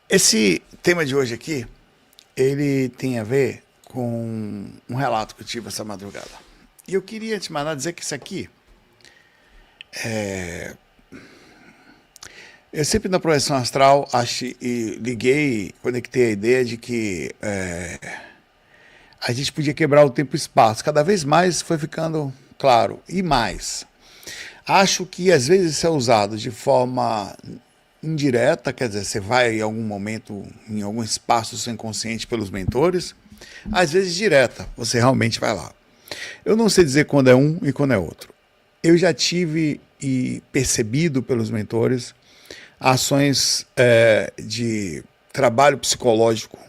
Esse tema de hoje aqui, ele tem a ver com um relato que eu tive essa madrugada. E eu queria te mandar dizer que isso aqui, eu sempre na projeção astral e liguei, conectei a ideia de que a gente podia quebrar o tempo e o espaço. Cada vez mais foi ficando claro, e mais. Acho que às vezes isso é usado de forma indireta, quer dizer, você vai em algum momento, em algum espaço do seu inconsciente pelos mentores, às vezes direta, você realmente vai lá. Eu não sei dizer quando é um e quando é outro. Eu já tive e percebido pelos mentores ações de trabalho psicológico.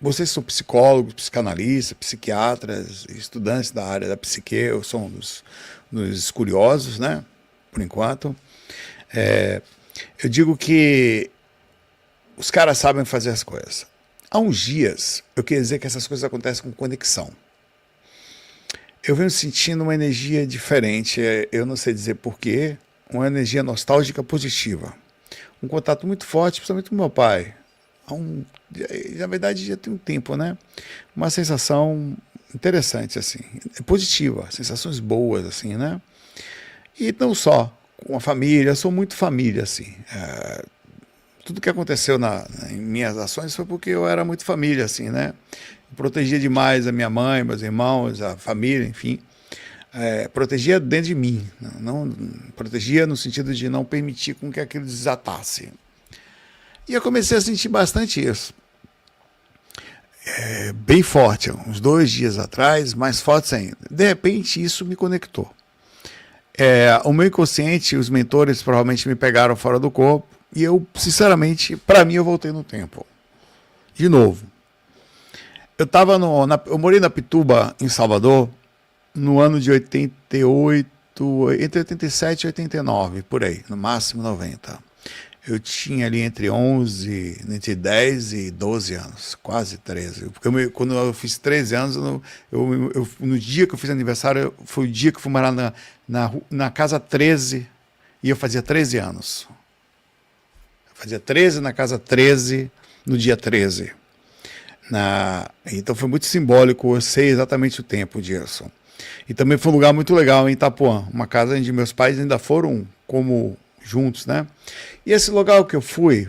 Vocês são psicólogos, psicanalistas, psiquiatras, estudantes da área da psique, eu sou um dos curiosos, né? Por enquanto. Eu digo que os caras sabem fazer as coisas. Há uns dias, eu queria dizer que essas coisas acontecem com conexão. Eu venho sentindo uma energia diferente, eu não sei dizer porquê, uma energia nostálgica positiva. Um contato muito forte, principalmente com meu pai. Na verdade, já tem um tempo, né? Uma sensação interessante, assim, positiva, sensações boas, assim, né? E não só com a família, eu sou muito família, assim. Tudo que aconteceu em minhas ações foi porque eu era muito família, assim, né? Eu protegia demais a minha mãe, meus irmãos, a família, enfim. Protegia dentro de mim, não protegia no sentido de não permitir com que aquilo desatasse. E eu comecei a sentir bastante isso. Bem forte, uns 2 dias atrás, mais fortes ainda. De repente, isso me conectou. O meu inconsciente, os mentores provavelmente me pegaram fora do corpo e eu, sinceramente, para mim, eu voltei no tempo. De novo. Eu morei na Pituba, em Salvador, no ano de 88, entre 87 e 89, por aí, no máximo 90. Eu tinha ali entre 10 e 12 anos, quase 13. Porque quando eu fiz 13 anos, no dia que eu fiz aniversário, foi o dia que eu fui morar na casa 13 e eu fazia 13 anos. Eu fazia 13 na casa 13, no dia 13. Então foi muito simbólico, eu sei exatamente o tempo disso. E também foi um lugar muito legal em Itapuã, uma casa onde meus pais ainda foram como juntos, né? E esse lugar que eu fui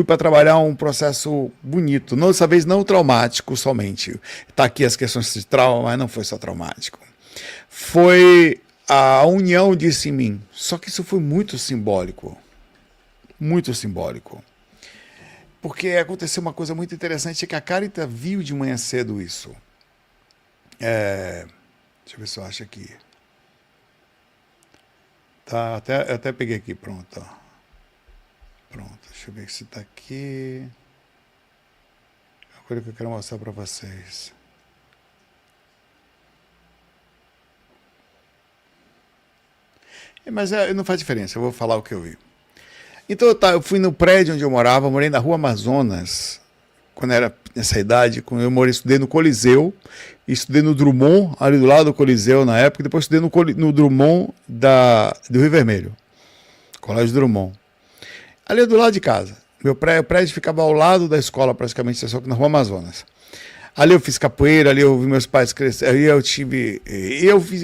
para trabalhar um processo bonito, dessa vez não traumático somente. Está aqui as questões de trauma, mas não foi só traumático. Foi a união disso em mim. Só que isso foi muito simbólico. Muito simbólico. Porque aconteceu uma coisa muito interessante, é que a Carita viu de manhã cedo isso. Deixa eu ver se eu acho aqui. Tá, até peguei aqui, pronto. Ó. Pronto, deixa eu ver se está aqui. É uma coisa que eu quero mostrar para vocês. Mas não faz diferença, eu vou falar o que eu vi. Então eu fui no prédio onde eu morava, morei na Rua Amazonas, quando era nessa idade, quando eu estudei no Coliseu, estudei no Drummond, ali do lado do Coliseu na época, e depois estudei no Drummond do Rio Vermelho, Colégio Drummond. Ali do lado de casa. O prédio ficava ao lado da escola, praticamente, só que na Rua Amazonas. Ali eu fiz capoeira, ali eu vi meus pais crescer, ali eu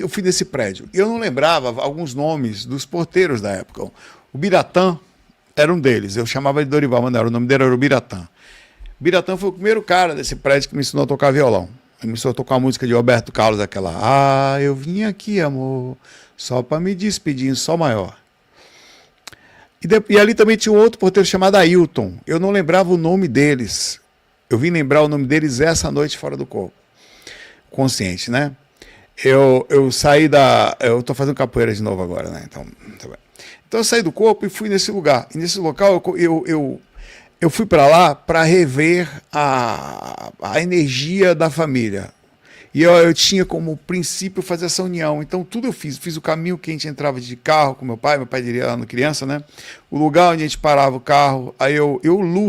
fui nesse prédio. E eu não lembrava alguns nomes dos porteiros da época. O Biratã era um deles, eu chamava de Dorival, mas não era, o nome dele era o Biratã. Biratã foi o primeiro cara desse prédio que me ensinou a tocar violão. Ele me ensinou a tocar a música de Roberto Carlos, aquela eu vim aqui, amor, só para me despedir em Sol maior. E ali também tinha um outro porteiro chamado Ailton. Eu não lembrava o nome deles. Eu vim lembrar o nome deles essa noite fora do corpo. Consciente, né? Eu saí eu tô fazendo capoeira de novo agora, né? Então eu saí do corpo e fui nesse lugar. E nesse local eu fui para lá para rever a energia da família. E eu tinha como princípio fazer essa união. Então tudo eu fiz o caminho que a gente entrava de carro com meu pai diria lá no criança, né? O lugar onde a gente parava o carro, aí eu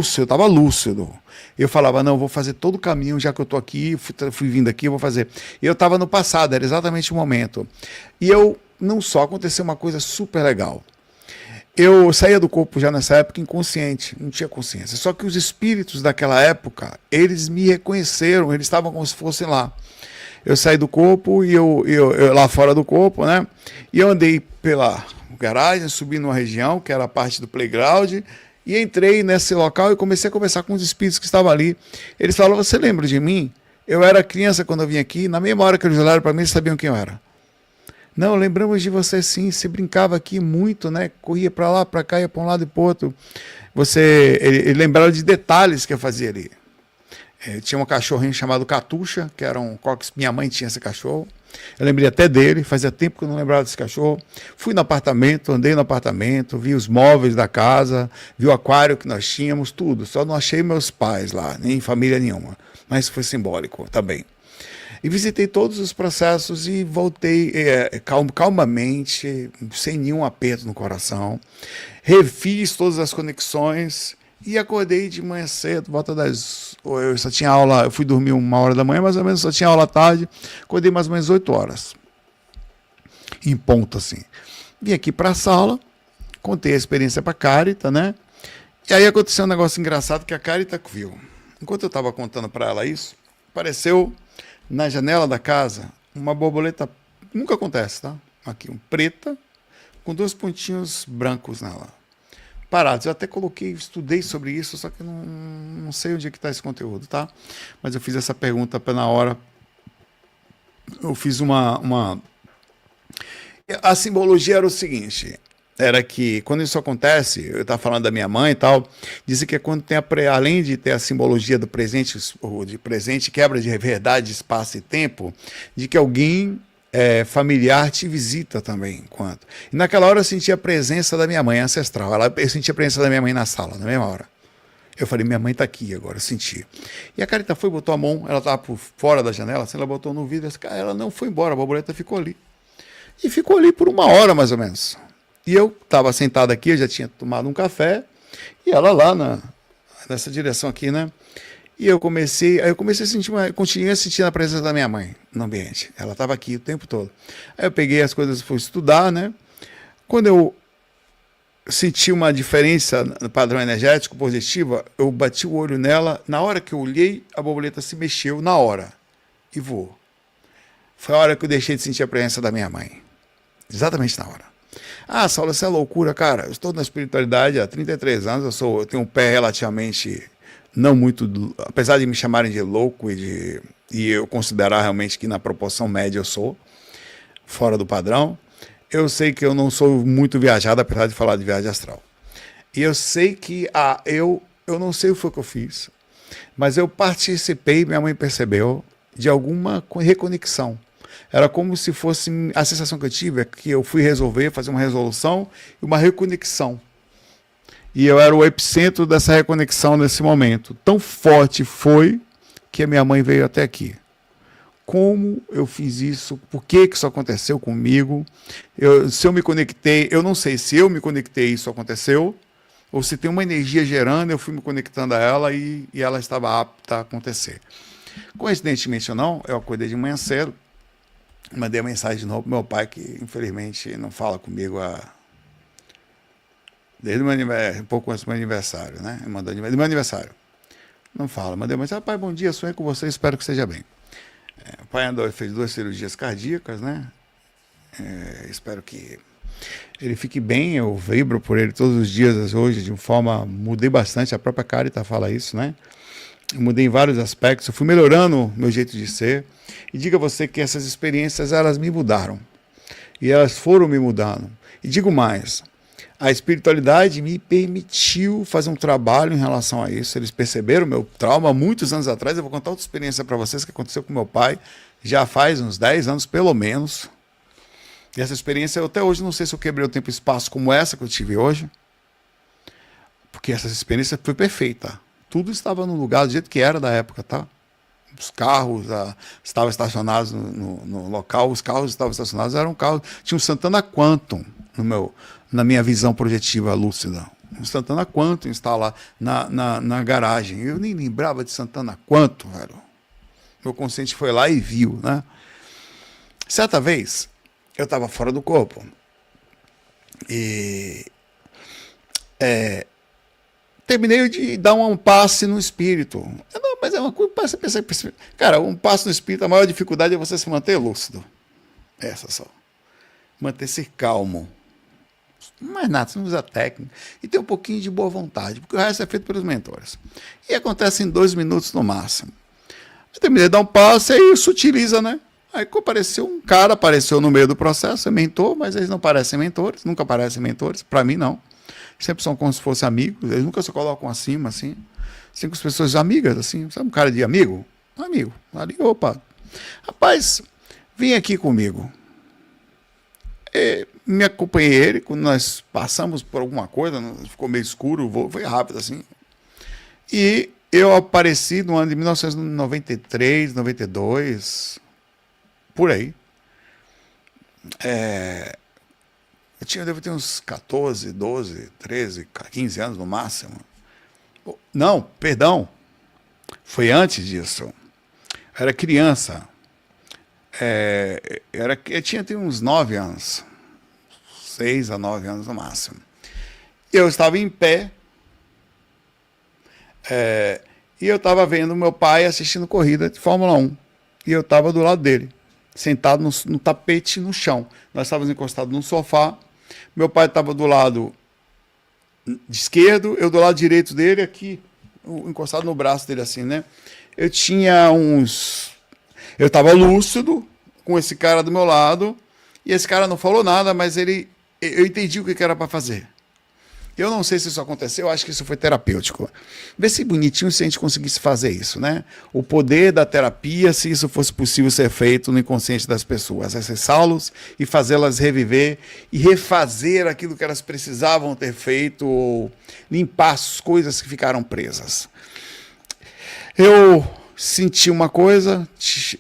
estava lúcido. Eu falava, não, eu vou fazer todo o caminho, já que eu estou aqui, fui vindo aqui, eu vou fazer. E eu estava no passado, era exatamente o momento. E não só aconteceu uma coisa super legal. eu saía do corpo já nessa época inconsciente, não tinha consciência. Só que os espíritos daquela época, eles me reconheceram, eles estavam como se fossem lá. Eu saí do corpo e eu lá fora do corpo, né? E eu andei pela garagem, subi numa região que era a parte do playground e entrei nesse local e comecei a conversar com os espíritos que estavam ali. Eles falaram: você lembra de mim? Eu era criança quando eu vim aqui, na mesma hora que eles olharam para mim, eles sabiam quem eu era. Não, lembramos de você sim, você brincava aqui muito, né? Corria para lá, para cá, ia para um lado e para o outro. Ele lembrava de detalhes que eu fazia ali. Tinha um cachorrinho chamado Catuxa, que era um cox, minha mãe tinha esse cachorro. Eu lembrei até dele, fazia tempo que eu não lembrava desse cachorro. Fui no apartamento, andei no apartamento, vi os móveis da casa, vi o aquário que nós tínhamos, tudo. Só não achei meus pais lá, nem família nenhuma. Mas foi simbólico também. E visitei todos os processos e voltei calmamente, sem nenhum aperto no coração. Refiz todas as conexões e acordei de manhã cedo, volta das... Eu só tinha aula, eu fui dormir 1h da manhã, mais ou menos, só tinha aula à tarde. Acordei mais ou menos 8 horas. Em ponto, assim. Vim aqui para a sala, contei a experiência para a Carita, né? E aí aconteceu um negócio engraçado que a Carita viu. Enquanto eu estava contando para ela isso, apareceu na janela da casa uma borboleta, nunca acontece, tá? Aqui, preta, com 2 pontinhos brancos nela, parados. Eu até coloquei, estudei sobre isso, só que não sei onde é que está esse conteúdo, tá? Mas eu fiz essa pergunta na hora. Eu fiz A simbologia era o seguinte... Era que, quando isso acontece, eu estava falando da minha mãe e tal, dizem que é quando tem, além de ter a simbologia do presente, ou de presente, quebra de verdade, espaço e tempo, de que alguém familiar te visita também. E naquela hora eu senti a presença da minha mãe ancestral, eu senti a presença da minha mãe na sala, na mesma hora. Eu falei: minha mãe está aqui agora, eu senti. E a Carita foi, botou a mão, ela estava por fora da janela, assim, ela botou no vidro, ela não foi embora, a borboleta ficou ali. E ficou ali por 1 hora, mais ou menos. E eu estava sentado aqui, eu já tinha tomado um café, e ela lá nessa direção aqui, né? E eu comecei a sentir, continuei a sentir a presença da minha mãe no ambiente. Ela estava aqui o tempo todo. Aí eu peguei as coisas e fui estudar, né? Quando eu senti uma diferença no padrão energético positiva, eu bati o olho nela. Na hora que eu olhei, a borboleta se mexeu na hora e voou. Foi a hora que eu deixei de sentir a presença da minha mãe. Exatamente na hora. Ah, Saulo, isso é loucura, cara. Eu estou na espiritualidade há 33 anos, eu tenho um pé relativamente não muito... Apesar de me chamarem de louco e eu considerar realmente que na proporção média eu sou, fora do padrão, eu sei que eu não sou muito viajado, apesar de falar de viagem astral. E eu sei que eu não sei o que foi que eu fiz, mas eu participei, minha mãe percebeu, de alguma reconexão. Era como se fosse... A sensação que eu tive é que eu fui fazer uma resolução e uma reconexão. E eu era o epicentro dessa reconexão nesse momento. Tão forte foi que a minha mãe veio até aqui. Como eu fiz isso? Por que isso aconteceu comigo? Se eu me conectei... Eu não sei se eu me conectei e isso aconteceu, ou se tem uma energia gerando, eu fui me conectando a ela e ela estava apta a acontecer. Coincidentemente ou não, eu acordei de manhã cedo, mandei a mensagem de novo pro meu pai, que infelizmente não fala comigo desde um pouco antes do meu aniversário, né? Do meu aniversário. Não fala. Mandei uma mensagem: pai, bom dia, sonhei com você, espero que esteja bem. O pai fez 2 cirurgias cardíacas, né? Espero que ele fique bem, eu vibro por ele todos os dias hoje, de uma forma... Mudei bastante, a própria Carita fala isso, né? Eu mudei em vários aspectos, eu fui melhorando o meu jeito de ser. E diga a você que essas experiências, elas me mudaram. E elas foram me mudando. E digo mais, a espiritualidade me permitiu fazer um trabalho em relação a isso. Eles perceberam o meu trauma muitos anos atrás. Eu vou contar outra experiência para vocês que aconteceu com meu pai, já faz uns 10 anos pelo menos. E essa experiência, eu até hoje não sei se eu quebrei o tempo e espaço como essa que eu tive hoje. Porque essa experiência foi perfeita. Tudo estava no lugar do jeito que era da época, tá? Os carros estavam estacionados no local, os carros estavam estacionados, eram carros... Tinha um Santana Quantum na minha visão projetiva lúcida. Um Santana Quantum instalado na garagem. Eu nem lembrava de Santana Quantum, velho. Meu consciente foi lá e viu, né? Certa vez, eu estava fora do corpo. E terminei de dar um passe no espírito. Não, mas é uma coisa, cara, um passe no espírito, a maior dificuldade é você se manter lúcido. Essa só. Manter-se calmo. Mais nada, você não usa técnica. E ter um pouquinho de boa vontade, porque o resto é feito pelos mentores. E acontece em 2 minutos no máximo. Eu terminei de dar um passe, aí isso utiliza, né? Aí apareceu um cara, apareceu no meio do processo, é mentor, mas eles não parecem mentores, nunca parecem mentores, para mim não. Sempre são como se fossem amigos, eles nunca se colocam acima, assim. Cinco pessoas amigas, assim. Sabe um cara de amigo? Um amigo. Ali, opa. Rapaz, vem aqui comigo. Me acompanhei ele, quando nós passamos por alguma coisa, ficou meio escuro, foi rápido, assim. E eu apareci no ano de 1993, 92, por aí. Eu devo ter uns 14, 12, 13, 15 anos no máximo. Não, perdão. Foi antes disso. Eu era criança. Eu tinha uns 9 anos. 6 a 9 anos no máximo. Eu estava em pé. E eu estava vendo meu pai assistindo corrida de Fórmula 1. E eu estava do lado dele, sentado no tapete no chão. Nós estávamos encostados num sofá. Meu pai estava do lado de esquerdo, eu do lado direito dele, aqui, encostado no braço dele assim, né? Eu tinha uns... Eu estava lúcido com esse cara do meu lado, e esse cara não falou nada, mas eu entendi o que era para fazer. Eu não sei se isso aconteceu, eu acho que isso foi terapêutico. Vê se bonitinho se a gente conseguisse fazer isso, né? O poder da terapia, se isso fosse possível ser feito no inconsciente das pessoas, acessá-los e fazê-las reviver e refazer aquilo que elas precisavam ter feito, ou limpar as coisas que ficaram presas. Eu senti uma coisa,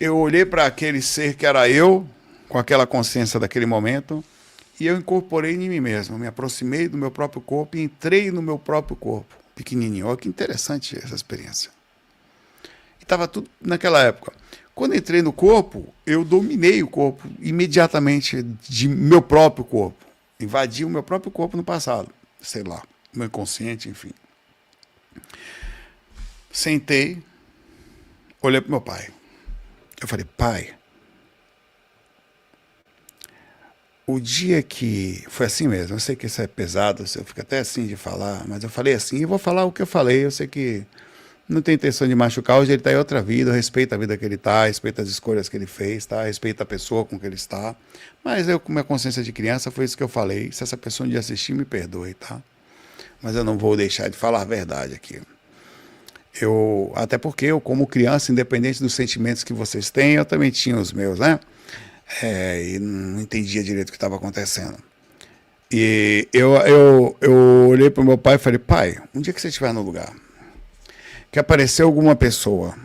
eu olhei para aquele ser que era eu, com aquela consciência daquele momento, e eu incorporei em mim mesmo, me aproximei do meu próprio corpo e entrei no meu próprio corpo, pequenininho. Olha que interessante essa experiência. E estava tudo naquela época. Quando entrei no corpo, eu dominei o corpo imediatamente de meu próprio corpo. Invadi o meu próprio corpo no passado, sei lá, meu inconsciente, enfim. Sentei, olhei para meu pai. Eu falei, pai, o dia que... Foi assim mesmo, eu sei que isso é pesado, eu fico até assim de falar, mas eu falei assim, e vou falar o que eu falei, eu sei que não tem intenção de machucar, hoje ele está em outra vida, eu respeito a vida que ele está, respeito as escolhas que ele fez, tá? Respeito a pessoa com que ele está, mas eu, com minha consciência de criança, foi isso que eu falei, se essa pessoa um dia assistir, me perdoe, tá? Mas eu não vou deixar de falar a verdade aqui. Até porque eu, como criança, independente dos sentimentos que vocês têm, eu também tinha os meus, né? E não entendia direito o que estava acontecendo. E eu olhei para o meu pai e falei, pai, um dia que você estiver no lugar, que aparecer alguma pessoa,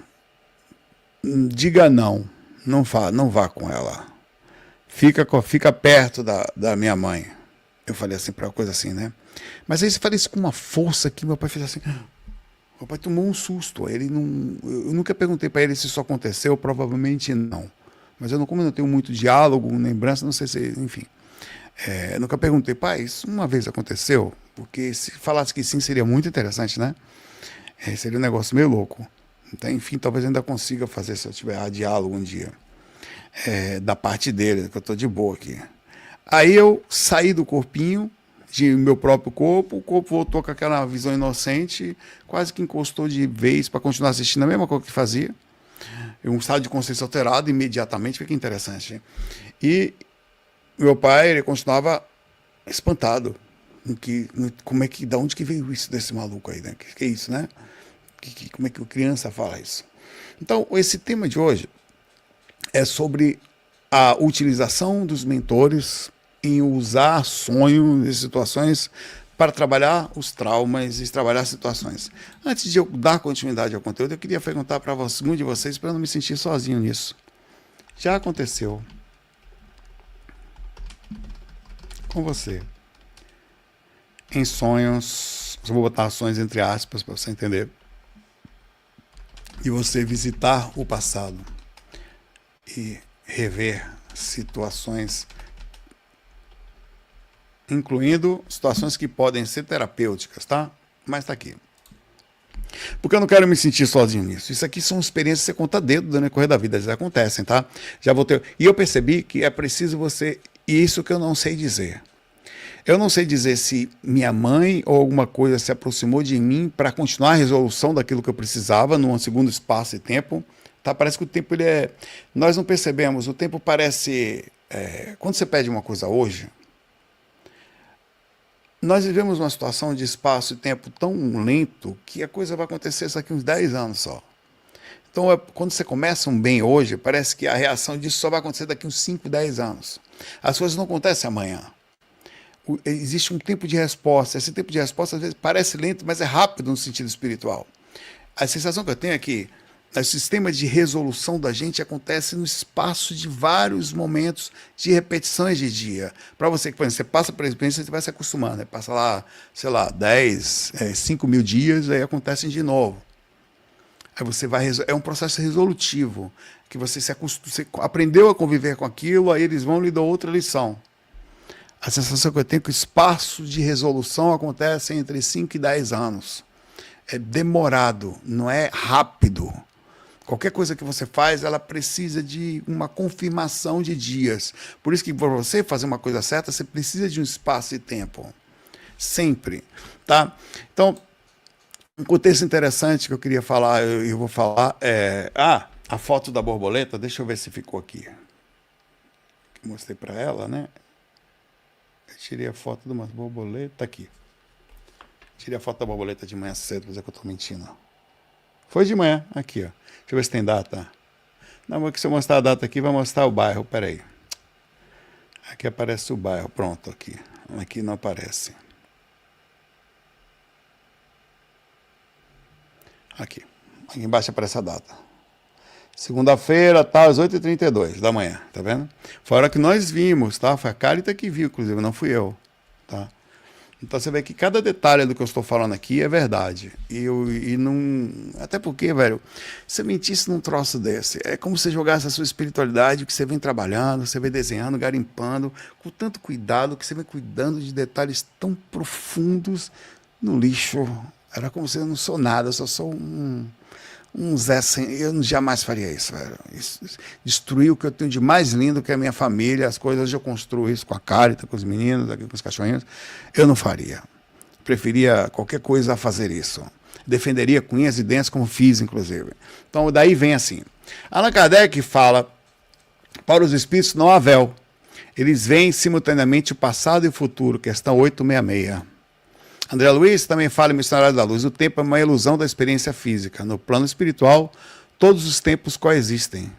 diga não, não vá com ela. Fica perto da minha mãe. Eu falei assim, para uma coisa assim, né? Mas aí você falei isso com uma força que meu pai fez assim... Meu pai tomou um susto. Eu nunca perguntei para ele se isso aconteceu, provavelmente não. Mas como eu não tenho muito diálogo, lembrança, não sei se, enfim. Nunca perguntei, pai, isso uma vez aconteceu? Porque se falasse que sim, seria muito interessante, né? Seria um negócio meio louco. Então, enfim, talvez eu ainda consiga fazer se eu tiver diálogo um dia. Da parte dele, que eu estou de boa aqui. Aí eu saí do corpinho, de meu próprio corpo, o corpo voltou com aquela visão inocente, quase que encostou de vez para continuar assistindo a mesma coisa que fazia. Um estado de consciência alterado imediatamente, fica interessante. E meu pai, ele continuava espantado. Da onde que veio isso desse maluco aí, né? Que é isso, né? Como é que a criança fala isso? Então, esse tema de hoje é sobre a utilização dos mentores em usar sonhos e situações para trabalhar os traumas e trabalhar situações. Antes de eu dar continuidade ao conteúdo, eu queria perguntar para algum de vocês, para não me sentir sozinho nisso. Já aconteceu com você, em sonhos, eu vou botar sonhos entre aspas para você entender, e você visitar o passado e rever situações incluindo situações que podem ser terapêuticas, tá? Mas tá aqui. Porque eu não quero me sentir sozinho nisso. Isso aqui são experiências que você conta dedo no decorrer da vida, eles acontecem, tá? Já vou ter... E eu percebi que é preciso você... Isso que eu não sei dizer. Eu não sei dizer se minha mãe ou alguma coisa se aproximou de mim para continuar a resolução daquilo que eu precisava num segundo espaço e tempo. Tá? Parece que o tempo ele é... Nós não percebemos, o tempo parece... Quando você pede uma coisa hoje, nós vivemos uma situação de espaço e tempo tão lento que a coisa vai acontecer daqui uns 10 anos só. Então, quando você começa um bem hoje, parece que a reação disso só vai acontecer daqui uns 5, 10 anos. As coisas não acontecem amanhã. Existe um tempo de resposta. Esse tempo de resposta, às vezes, parece lento, mas é rápido no sentido espiritual. A sensação que eu tenho é que o sistema de resolução da gente acontece no espaço de vários momentos de repetições de dia. Para você, por exemplo, você passa por experiência, você vai se acostumando. Né? Passa lá, sei lá, 10, 5 mil dias, aí acontecem de novo. Aí você vai... É um processo resolutivo, que você aprendeu a conviver com aquilo, aí eles vão lhe dar outra lição. A sensação que eu tenho é que o espaço de resolução acontece entre 5 e 10 anos. É demorado, não é rápido. Qualquer coisa que você faz, ela precisa de uma confirmação de dias. Por isso que para você fazer uma coisa certa, você precisa de um espaço e tempo. Sempre. Tá? Então, um contexto interessante que eu queria falar, eu vou falar, a foto da borboleta, deixa eu ver se ficou aqui. Mostrei para ela, né? Eu tirei a foto de uma borboleta aqui. Tirei a foto da borboleta de manhã cedo, mas é que eu tô mentindo. Foi de manhã, aqui, ó. Deixa eu ver se tem data. Não, porque se eu mostrar a data aqui, vai mostrar o bairro, peraí. Aqui aparece o bairro, pronto, aqui. Aqui não aparece. Aqui embaixo aparece a data. Segunda-feira, tá, às 8h32 da manhã, tá vendo? Foi a hora que nós vimos, tá? Foi a Carita que viu, inclusive, não fui eu, tá? Então você vê que cada detalhe do que eu estou falando aqui é verdade. E não... Até porque, velho, você mentisse num troço desse. É como se você jogasse a sua espiritualidade, que você vem trabalhando, você vem desenhando, garimpando, com tanto cuidado, que você vem cuidando de detalhes tão profundos no lixo. Era como se eu não sou nada, eu só sou um Zé sem... Eu jamais faria isso, velho. Destruir o que eu tenho de mais lindo, que é a minha família, as coisas. Hoje eu construo isso com a Carita, com os meninos, aqui com os cachorrinhos. Eu não faria. Preferia qualquer coisa a fazer isso. Defenderia com unhas e dentes, como fiz, inclusive. Então, daí vem assim. Allan Kardec fala, para os espíritos não há véu. Eles veem simultaneamente o passado e o futuro, questão 866. André Luiz também fala em Missionário da Luz. O tempo é uma ilusão da experiência física. No plano espiritual, todos os tempos coexistem.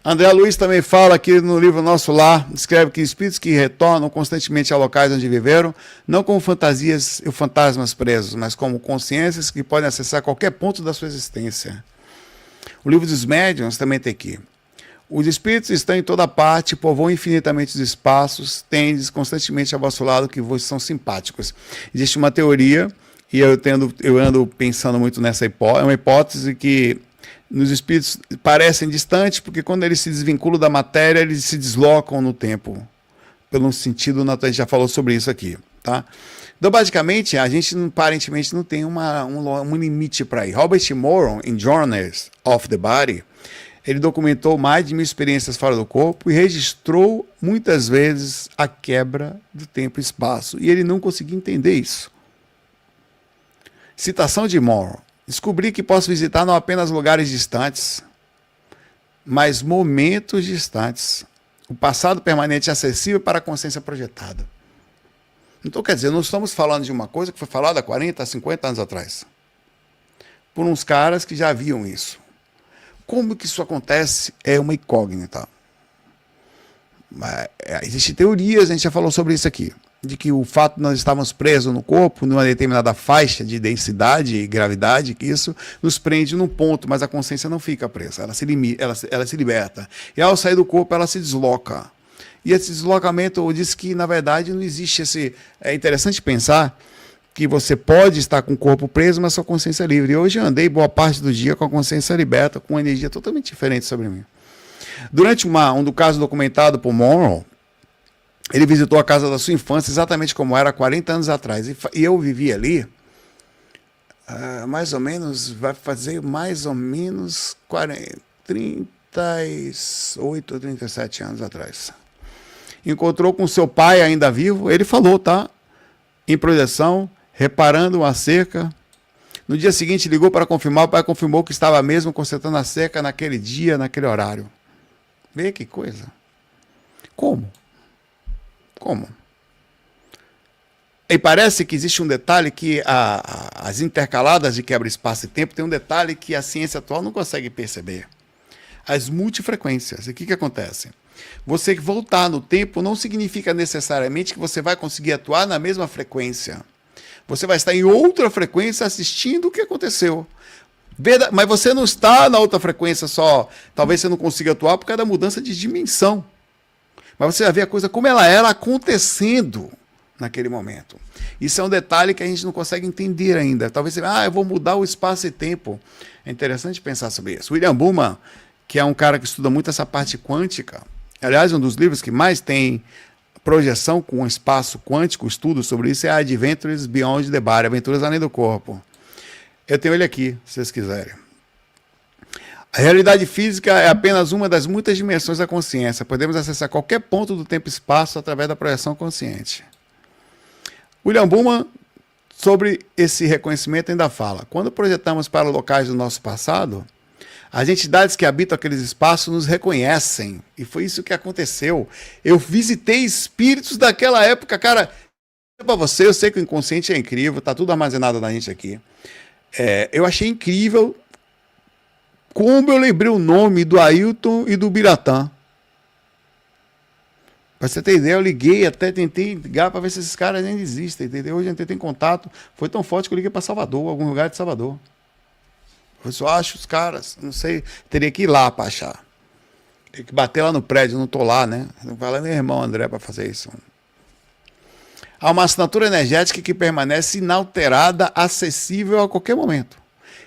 André Luiz também fala aqui no livro Nosso Lar, escreve que espíritos que retornam constantemente a locais onde viveram, não como fantasias e fantasmas presos, mas como consciências que podem acessar qualquer ponto da sua existência. O livro dos médiuns também tem aqui. Os espíritos estão em toda parte, povoam infinitamente os espaços, tendes constantemente a vosso lado que vos são simpáticos. Existe uma teoria, e eu ando pensando muito nessa hipótese, é uma hipótese que nos espíritos parecem distantes, porque quando eles se desvinculam da matéria, eles se deslocam no tempo. Pelo sentido natural, a gente já falou sobre isso aqui. Tá? Então, basicamente, a gente aparentemente não tem um limite para ir. Robert Moron, em Journeys of the Body, ele documentou mais de 1000 experiências fora do corpo e registrou muitas vezes a quebra do tempo e espaço. E ele não conseguia entender isso. Citação de Moron. Descobri que posso visitar não apenas lugares distantes, mas momentos distantes. O passado permanente é acessível para a consciência projetada. Então, quer dizer, não estamos falando de uma coisa que foi falada há 40, 50 anos atrás. Por uns caras que já viam isso. Como que isso acontece é uma incógnita. Existem teorias, a gente já falou sobre isso aqui, de que o fato de nós estarmos presos no corpo, numa determinada faixa de densidade e gravidade, que isso nos prende num ponto, mas a consciência não fica presa, ela se liberta. E ao sair do corpo, ela se desloca. E esse deslocamento diz que, na verdade, não existe esse... É interessante pensar que você pode estar com o corpo preso, mas sua consciência é livre. E hoje eu andei boa parte do dia com a consciência liberta, com uma energia totalmente diferente sobre mim. Durante um caso documentado por Monroe, Ele visitou a casa da sua infância exatamente como era 40 anos atrás. E eu vivi ali, mais ou menos, vai fazer mais ou menos 38 ou 37 anos atrás. Encontrou com seu pai ainda vivo, ele falou, tá? Em projeção, reparando uma cerca. No dia seguinte ligou para confirmar, o pai confirmou que estava mesmo consertando a cerca naquele dia, naquele horário. Vê que coisa. Como? E parece que existe um detalhe que as intercaladas de quebra espaço e tempo tem um detalhe que a ciência atual não consegue perceber. As multifrequências. E o que acontece? Você voltar no tempo não significa necessariamente que você vai conseguir atuar na mesma frequência. Você vai estar em outra frequência assistindo o que aconteceu. Mas você não está na outra frequência só. Talvez você não consiga atuar por causa da mudança de dimensão. Mas você vai ver a coisa como ela era acontecendo naquele momento. Isso é um detalhe que a gente não consegue entender ainda. Talvez você eu vou mudar o espaço e tempo. É interessante pensar sobre isso. William Buhlmann, que é um cara que estuda muito essa parte quântica, aliás, um dos livros que mais tem projeção com o espaço quântico, estudo sobre isso, é Adventures Beyond the Body, Aventuras Além do Corpo. Eu tenho ele aqui, se vocês quiserem. A realidade física é apenas uma das muitas dimensões da consciência. Podemos acessar qualquer ponto do tempo e espaço através da projeção consciente. William Buhlmann, sobre esse reconhecimento, ainda fala: quando projetamos para locais do nosso passado, as entidades que habitam aqueles espaços nos reconhecem. E foi isso que aconteceu. Eu visitei espíritos daquela época, cara. Para você, eu sei que o inconsciente é incrível, está tudo armazenado na gente aqui. Eu achei incrível como eu lembrei o nome do Ailton e do Biratã. Para você ter ideia, eu liguei, até tentei ligar para ver se esses caras ainda existem, entendeu? Hoje eu tentei contato, foi tão forte que eu liguei para Salvador, algum lugar de Salvador. Eu só acho os caras, não sei, teria que ir lá para achar. Tem que bater lá no prédio, não estou lá, né? Vai lá meu irmão André para fazer isso. Há uma assinatura energética que permanece inalterada, acessível a qualquer momento.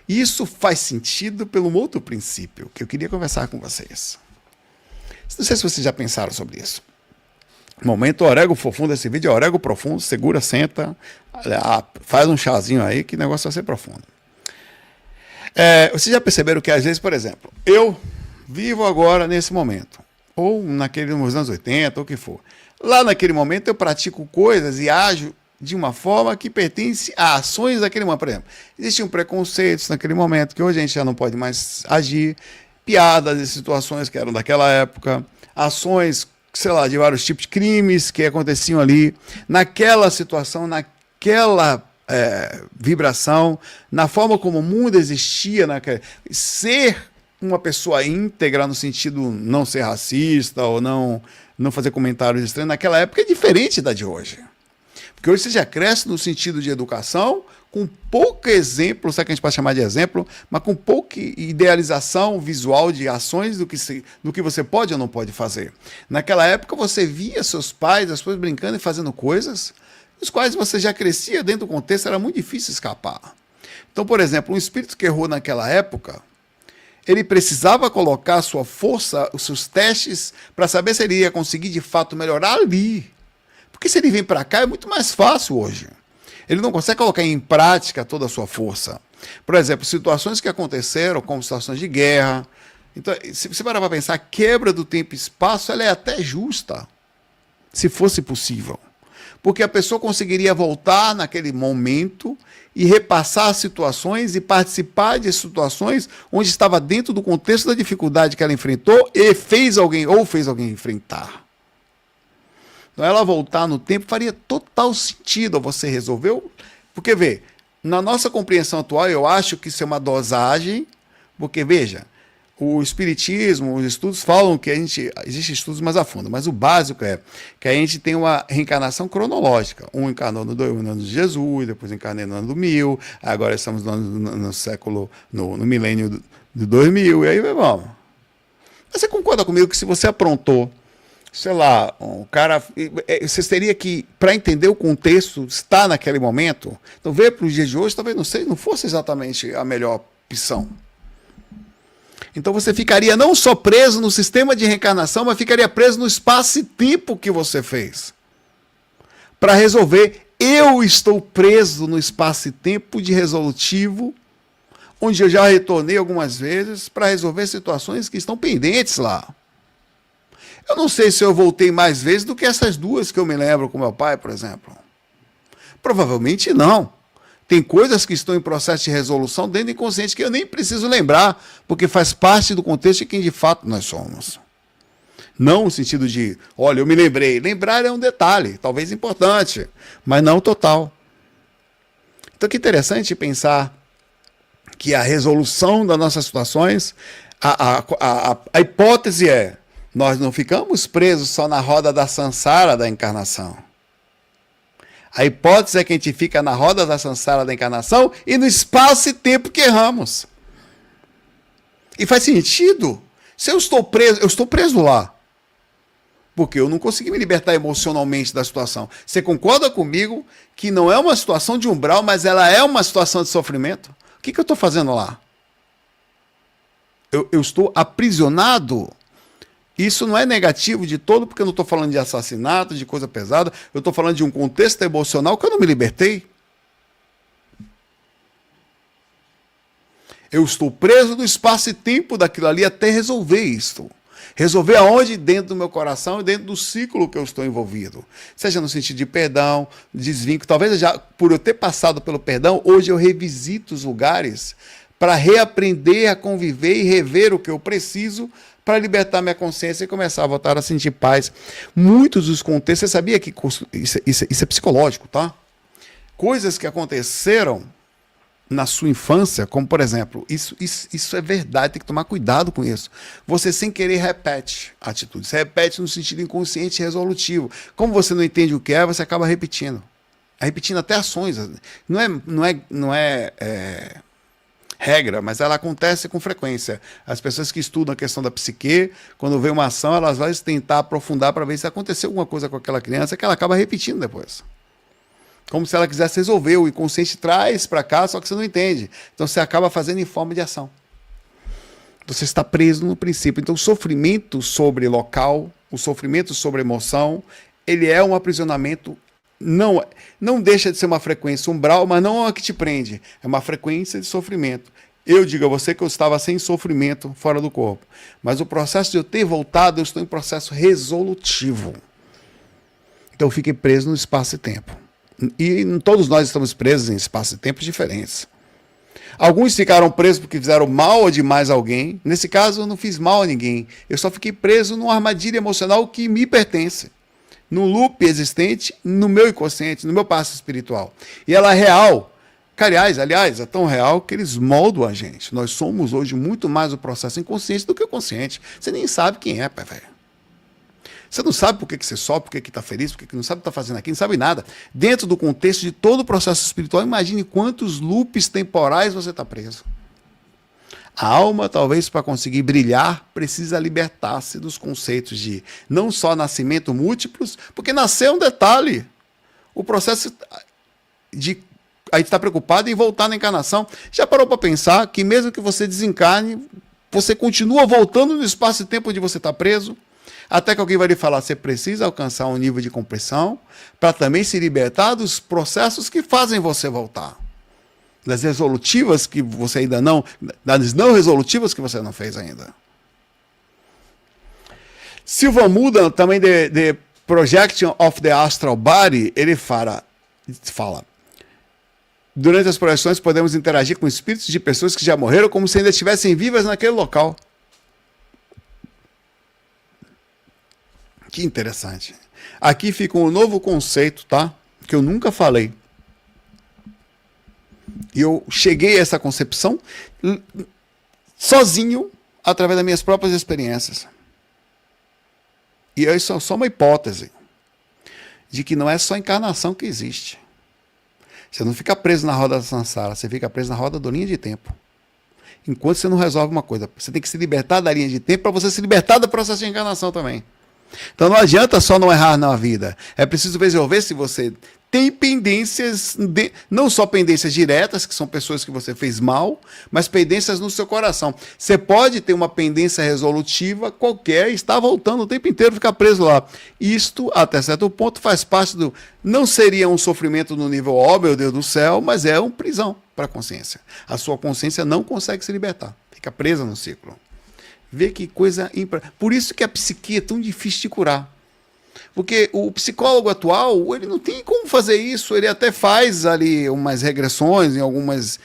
Isso faz sentido pelo outro princípio que eu queria conversar com vocês. Não sei se vocês já pensaram sobre isso. Momento orego profundo, esse vídeo é orego profundo, segura, senta, faz um chazinho aí que o negócio vai ser profundo. Vocês já perceberam que às vezes, por exemplo, eu vivo agora nesse momento, ou nos anos 80, ou o que for. Lá naquele momento eu pratico coisas e ajo de uma forma que pertence a ações daquele momento. Por exemplo, existiam preconceitos naquele momento que hoje a gente já não pode mais agir, piadas e situações que eram daquela época, ações, sei lá, de vários tipos de crimes que aconteciam ali, naquela situação, naquela vibração, na forma como o mundo existia, ser uma pessoa íntegra no sentido não ser racista ou não fazer comentários estranhos, naquela época é diferente da de hoje. Porque hoje você já cresce no sentido de educação, com pouco exemplo, sabe que a gente pode chamar de exemplo, mas com pouca idealização visual de ações do que você pode ou não pode fazer. Naquela época você via seus pais, as pessoas brincando e fazendo coisas, os quais você já crescia dentro do contexto, era muito difícil escapar. Então, por exemplo, um espírito que errou naquela época, ele precisava colocar a sua força, os seus testes, para saber se ele ia conseguir de fato melhorar ali. Porque se ele vem para cá é muito mais fácil hoje. Ele não consegue colocar em prática toda a sua força. Por exemplo, situações que aconteceram, como situações de guerra. Então, se você parar para pensar, a quebra do tempo e espaço ela é até justa, se fosse possível. Porque a pessoa conseguiria voltar naquele momento e repassar as situações e participar de situações onde estava dentro do contexto da dificuldade que ela enfrentou e fez alguém enfrentar. Então, ela voltar no tempo faria total sentido. Você resolveu? Porque, vê, na nossa compreensão atual, eu acho que isso é uma dosagem, porque, veja, o espiritismo, os estudos falam que existem estudos mais a fundo, mas o básico é que a gente tem uma reencarnação cronológica. Um encarnou no ano de Jesus, depois encarnou no ano do 1000, agora estamos no século, no milênio do 2000, e aí vamos. Mas você concorda comigo que se você aprontou, sei lá, um cara, vocês teriam que, para entender o contexto, estar naquele momento, então ver para os dias de hoje, talvez não fosse exatamente a melhor opção. Então você ficaria não só preso no sistema de reencarnação, mas ficaria preso no espaço e tempo que você fez. Para resolver, eu estou preso no espaço e tempo de resolutivo, onde eu já retornei algumas vezes para resolver situações que estão pendentes lá. Eu não sei se eu voltei mais vezes do que essas duas que eu me lembro com meu pai, por exemplo. Provavelmente não. Tem coisas que estão em processo de resolução dentro do inconsciente que eu nem preciso lembrar, porque faz parte do contexto de quem de fato nós somos. Não no sentido de, olha, eu me lembrei. Lembrar é um detalhe, talvez importante, mas não total. Então que interessante pensar que a resolução das nossas situações, a hipótese é, nós não ficamos presos só na roda da sansara da encarnação. A hipótese é que a gente fica na roda da sansara da encarnação e no espaço e tempo que erramos. E faz sentido. Se eu estou preso lá. Porque eu não consegui me libertar emocionalmente da situação. Você concorda comigo que não é uma situação de umbral, mas ela é uma situação de sofrimento? O que eu estou fazendo lá? Eu estou aprisionado. Isso não é negativo de todo, porque eu não estou falando de assassinato, de coisa pesada. Eu estou falando de um contexto emocional que eu não me libertei. Eu estou preso no espaço e tempo daquilo ali até resolver isso. Resolver aonde? Dentro do meu coração e dentro do ciclo que eu estou envolvido. Seja no sentido de perdão, desvínculo. Talvez por eu ter passado pelo perdão, hoje eu revisito os lugares para reaprender a conviver e rever o que eu preciso para libertar minha consciência e começar a voltar a sentir paz. Muitos dos contextos, você sabia que isso é psicológico, tá? Coisas que aconteceram na sua infância, como por exemplo, isso é verdade, tem que tomar cuidado com isso. Você sem querer repete a atitude, você repete no sentido inconsciente e resolutivo. Como você não entende o que é, você acaba repetindo. Repetindo até ações. Não é regra, mas ela acontece com frequência. As pessoas que estudam a questão da psique, quando vê uma ação, elas vão tentar aprofundar para ver se aconteceu alguma coisa com aquela criança que ela acaba repetindo depois. Como se ela quisesse resolver, o inconsciente traz para cá, só que você não entende. Então você acaba fazendo em forma de ação. Você está preso no princípio. Então o sofrimento sobre local, o sofrimento sobre emoção, ele é um aprisionamento. Não deixa de ser uma frequência umbral, mas não é a que te prende. É uma frequência de sofrimento. Eu digo a você que eu estava sem sofrimento fora do corpo. Mas o processo de eu ter voltado, eu estou em processo resolutivo. Então eu fiquei preso no espaço e tempo. E todos nós estamos presos em espaço e tempos diferentes. Alguns ficaram presos porque fizeram mal a demais a alguém. Nesse caso, eu não fiz mal a ninguém. Eu só fiquei preso numa armadilha emocional que me pertence. Num loop existente no meu inconsciente, no meu passo espiritual. E ela é real. Aliás, é tão real que eles moldam a gente. Nós somos hoje muito mais o processo inconsciente do que o consciente. Você nem sabe quem é, pai, velho. Você não sabe por que você sofre, por que está feliz, por que não sabe o que está fazendo aqui, não sabe nada. Dentro do contexto de todo o processo espiritual, imagine quantos loops temporais você está preso. A alma, talvez, para conseguir brilhar, precisa libertar-se dos conceitos de não só nascimento múltiplos, porque nascer é um detalhe. O processo de a gente está preocupado em voltar na encarnação. Já parou para pensar que mesmo que você desencarne, você continua voltando no espaço e tempo onde você está preso? Até que alguém vai lhe falar, você precisa alcançar um nível de compreensão para também se libertar dos processos que fazem você voltar. Das resolutivas que você ainda não, das não resolutivas que você não fez ainda. Silvan Muda, também de Projection of the Astral Body, ele fala, durante as projeções podemos interagir com espíritos de pessoas que já morreram como se ainda estivessem vivas naquele local. Que interessante. Aqui fica um novo conceito, tá? Que eu nunca falei. E eu cheguei a essa concepção sozinho, através das minhas próprias experiências. E isso é só uma hipótese de que não é só encarnação que existe. Você não fica preso na roda da sansara, você fica preso na roda da linha de tempo. Enquanto você não resolve uma coisa, você tem que se libertar da linha de tempo para você se libertar do processo de encarnação também. Então não adianta só não errar na vida. É preciso resolver se você tem pendências, não só pendências diretas, que são pessoas que você fez mal, mas pendências no seu coração. Você pode ter uma pendência resolutiva qualquer e estar voltando o tempo inteiro, ficar preso lá. Isto, até certo ponto, faz parte do... Não seria um sofrimento no nível, ó, meu Deus do céu, mas é uma prisão para a consciência. A sua consciência não consegue se libertar, fica presa no ciclo. Vê que coisa... Por isso que a psique é tão difícil de curar. Porque o psicólogo atual, ele não tem como fazer isso, ele até faz ali umas regressões em algumas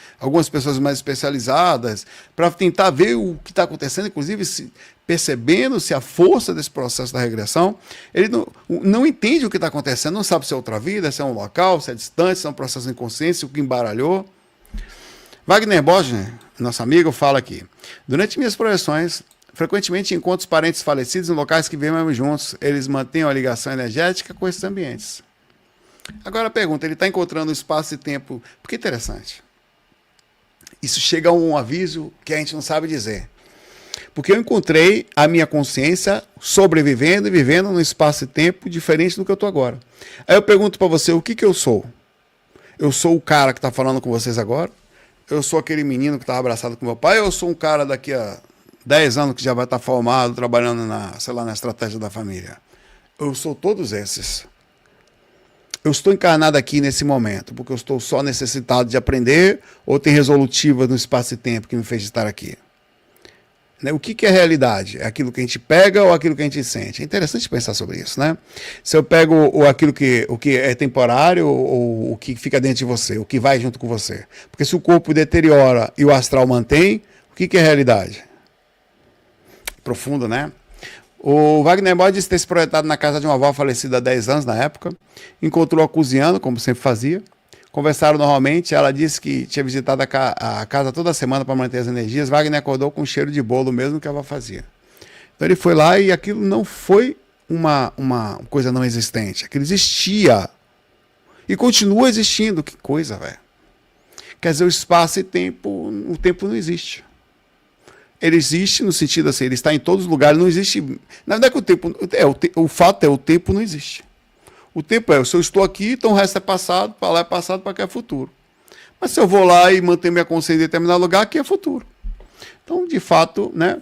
pessoas mais especializadas para tentar ver o que está acontecendo, inclusive percebendo se a força desse processo da regressão, ele não entende o que está acontecendo, não sabe se é outra vida, se é um local, se é distante, se é um processo de inconsciência, o que embaralhou. Wagner Bosner, nosso amigo, fala aqui: durante minhas projeções, frequentemente encontro os parentes falecidos em locais que vivemos juntos. Eles mantêm a ligação energética com esses ambientes. Agora a pergunta, ele está encontrando espaço e tempo... Porque é interessante. Isso chega a um aviso que a gente não sabe dizer. Porque eu encontrei a minha consciência sobrevivendo e vivendo num espaço e tempo diferente do que eu estou agora. Aí eu pergunto para você, o que eu sou? Eu sou o cara que está falando com vocês agora? Eu sou aquele menino que estava abraçado com meu pai? Ou eu sou um cara daqui a 10 anos que já vai estar formado, trabalhando na estratégia da família? Eu sou todos esses. Eu estou encarnado aqui nesse momento, porque eu estou só necessitado de aprender, ou tem resolutiva no espaço e tempo que me fez estar aqui? O que é realidade? É aquilo que a gente pega ou aquilo que a gente sente? É interessante pensar sobre isso, né? Se eu pego o que é temporário ou o que fica dentro de você, o que vai junto com você. Porque se o corpo deteriora e o astral mantém, o que é realidade? Profundo, né? O Wagner Moy disse ter se projetado na casa de uma avó falecida há 10 anos na época. Encontrou-a cozinhando, como sempre fazia. Conversaram normalmente. Ela disse que tinha visitado a casa toda semana para manter as energias. Wagner acordou com um cheiro de bolo mesmo que a avó fazia. Então ele foi lá e aquilo não foi uma coisa não existente. Aquilo existia. E continua existindo. Que coisa, velho. Quer dizer, o espaço e o tempo não existe. Ele existe no sentido assim, ele está em todos os lugares, não existe... Na verdade, o fato é, o tempo não existe. O tempo é, se eu estou aqui, então o resto é passado, para lá é passado, para cá é futuro. Mas se eu vou lá e manter minha consciência em determinado lugar, aqui é futuro. Então, de fato, né?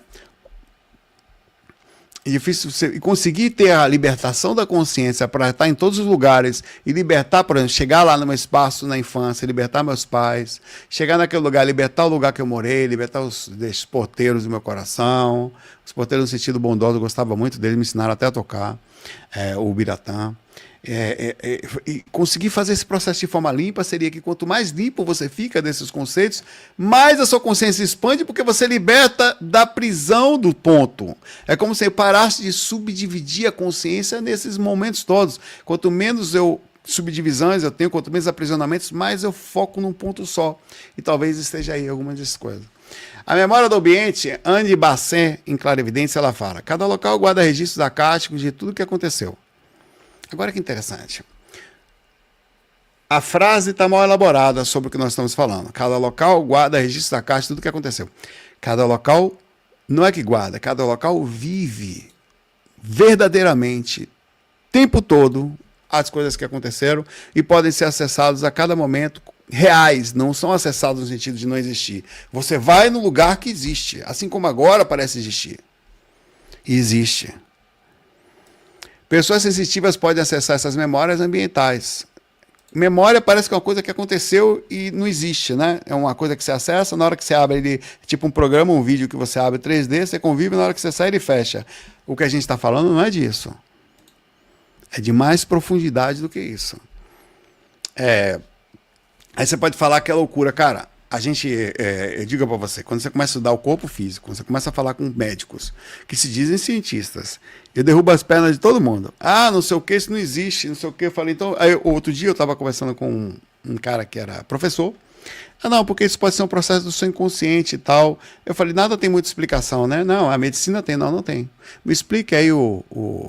É difícil você conseguir ter a libertação da consciência para estar em todos os lugares e libertar, por exemplo, chegar lá no meu espaço na infância, libertar meus pais, chegar naquele lugar, libertar o lugar que eu morei, libertar os porteiros do meu coração. Os porteiros no sentido bondoso, eu gostava muito deles, me ensinaram até a tocar, o biratã. E conseguir fazer esse processo de forma limpa seria que quanto mais limpo você fica desses conceitos, mais a sua consciência expande, porque você liberta da prisão do ponto. É como se eu parasse de subdividir a consciência nesses momentos todos. Quanto menos subdivisões eu tenho, quanto menos aprisionamentos, mais eu foco num ponto só. E talvez esteja aí algumas dessas coisas. A memória do ambiente, Anne Basset, em Clarividência, ela fala: cada local guarda registros acásticos de tudo que aconteceu. Agora que interessante. A frase está mal elaborada sobre o que nós estamos falando. Cada local guarda registro da caixa de tudo que aconteceu. Cada local não é que guarda, cada local vive verdadeiramente, tempo todo, as coisas que aconteceram e podem ser acessados a cada momento, reais, não são acessados no sentido de não existir. Você vai no lugar que existe, assim como agora parece existir. E existe. Pessoas sensitivas podem acessar essas memórias ambientais. Memória parece que é uma coisa que aconteceu e não existe, né? É uma coisa que você acessa, na hora que você abre ele, tipo um programa, um vídeo que você abre 3D, você convive, na hora que você sai ele fecha. O que a gente está falando não é disso. É de mais profundidade do que isso. Aí você pode falar que é loucura. Cara, a gente, eu digo para você, quando você começa a estudar o corpo físico, quando você começa a falar com médicos que se dizem cientistas, eu derrubo as pernas de todo mundo. Ah, não sei o que, isso não existe, não sei o que. Eu falei, então... Aí, outro dia eu estava conversando com um cara que era professor. Ah, não, porque isso pode ser um processo do seu inconsciente e tal. Eu falei, nada tem muita explicação, né? Não, a medicina tem, não tem. Me explique aí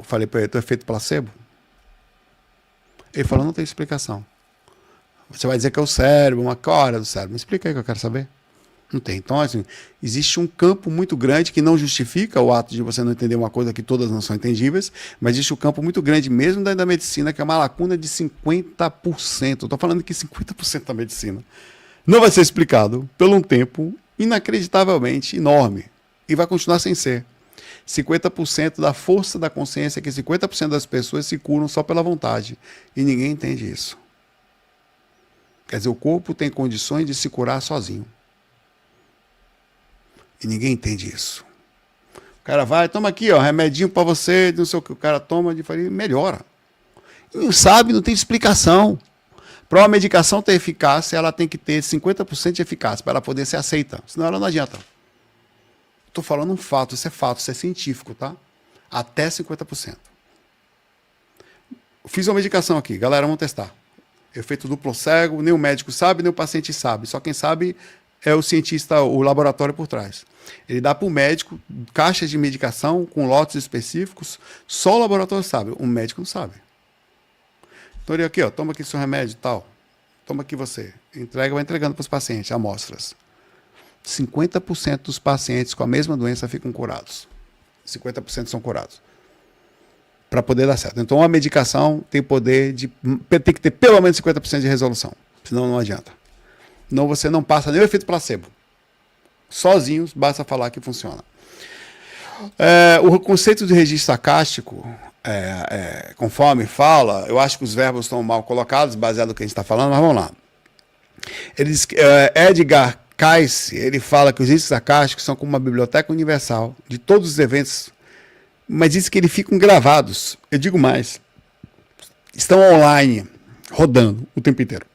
falei para ele, o efeito placebo. Ele falou, não tem explicação. Você vai dizer que é o cérebro, uma cora do cérebro. Me explica aí que eu quero saber. Não tem. Então, assim, existe um campo muito grande que não justifica o ato de você não entender uma coisa que todas não são entendíveis, mas existe um campo muito grande mesmo da medicina, que é uma lacuna de 50%. Eu estou falando que 50% da medicina não vai ser explicado por um tempo inacreditavelmente enorme e vai continuar sem ser. 50% da força da consciência, que 50% das pessoas se curam só pela vontade. E ninguém entende isso. Quer dizer, o corpo tem condições de se curar sozinho. E ninguém entende isso. O cara vai, toma aqui, ó, remedinho para você, não sei o que. O cara toma e fala, melhora. E não sabe, não tem explicação. Para uma medicação ter eficácia, ela tem que ter 50% de eficácia para ela poder ser aceita. Senão ela não adianta. Estou falando um fato, isso é científico, tá? Até 50%. Fiz uma medicação aqui, galera, vamos testar. Efeito duplo cego, nem o médico sabe, nem o paciente sabe. Só quem sabe é o cientista, o laboratório por trás. Ele dá para o médico caixas de medicação com lotes específicos, só o laboratório sabe, o médico não sabe. Então ele aqui, ó, toma aqui seu remédio e tal, toma aqui você. Entrega, vai entregando para os pacientes, amostras. 50% dos pacientes com a mesma doença ficam curados. 50% são curados. Para poder dar certo. Então a medicação tem poder de... tem que ter pelo menos 50% de resolução. Senão não adianta. Não, você não passa nem o efeito placebo. Sozinhos, basta falar que funciona. O conceito de registro acástico, conforme fala, eu acho que os verbos estão mal colocados, baseado no que a gente está falando, mas vamos lá. Ele diz que, Edgar Cayce, ele fala que os registros acásticos são como uma biblioteca universal de todos os eventos, mas diz que eles ficam gravados. Eu digo mais, estão online, rodando o tempo inteiro.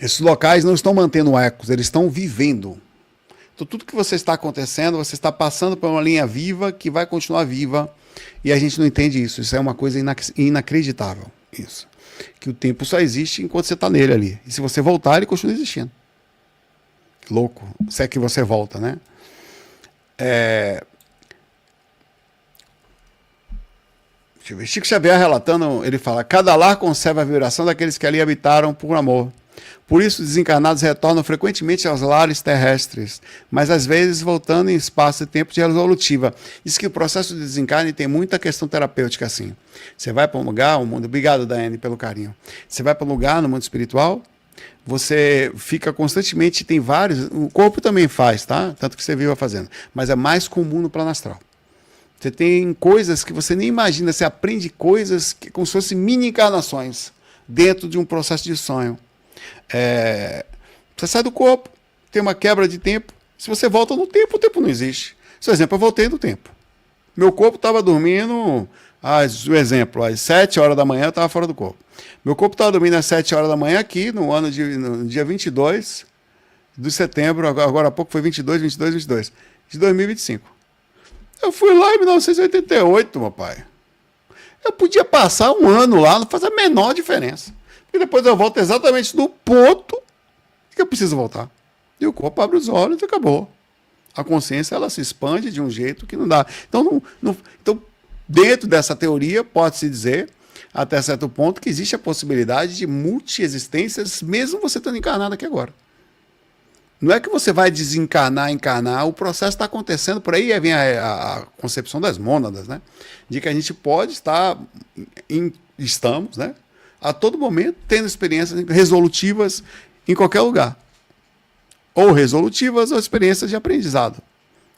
Esses locais não estão mantendo ecos, eles estão vivendo. Então, tudo que você está acontecendo, você está passando por uma linha viva que vai continuar viva e a gente não entende isso. Isso é uma coisa inacreditável. Isso. Que o tempo só existe enquanto você está nele ali. E se você voltar, ele continua existindo. Louco. Se é que você volta, né? Deixa eu ver. Chico Xavier relatando, ele fala: cada lar conserva a vibração daqueles que ali habitaram por amor. Por isso, desencarnados retornam frequentemente aos lares terrestres, mas às vezes voltando em espaço e tempo de resolutiva. Diz que o processo de desencarne tem muita questão terapêutica assim. Você vai para um lugar, um mundo... Obrigado, Daiane, pelo carinho. Você vai para um lugar no mundo espiritual, você fica constantemente, tem vários... O corpo também faz, tá? Tanto que você vive fazendo. Mas é mais comum no plano astral. Você tem coisas que você nem imagina, você aprende coisas que, como se fossem mini encarnações dentro de um processo de sonho. Você sai do corpo, tem uma quebra de tempo. Se você volta no tempo, o tempo não existe. Por exemplo, eu voltei no tempo. Meu corpo estava dormindo, o exemplo, às 7 horas da manhã eu estava fora do corpo. Meu corpo estava dormindo às 7 horas da manhã aqui, no dia 22 de setembro, agora há pouco foi 22 de 2025. Eu fui lá em 1988, meu pai. Eu podia passar um ano lá, não faz a menor diferença. E depois eu volto exatamente no ponto que eu preciso voltar. E o corpo abre os olhos e acabou. A consciência, ela se expande de um jeito que não dá. Então, então dentro dessa teoria, pode-se dizer, até certo ponto, que existe a possibilidade de multi-existências, mesmo você estando encarnado aqui agora. Não é que você vai desencarnar, encarnar, o processo está acontecendo, por aí vem a concepção das mônadas, né? De que a gente pode estar, estamos, né? A todo momento, tendo experiências resolutivas em qualquer lugar. Ou resolutivas ou experiências de aprendizado.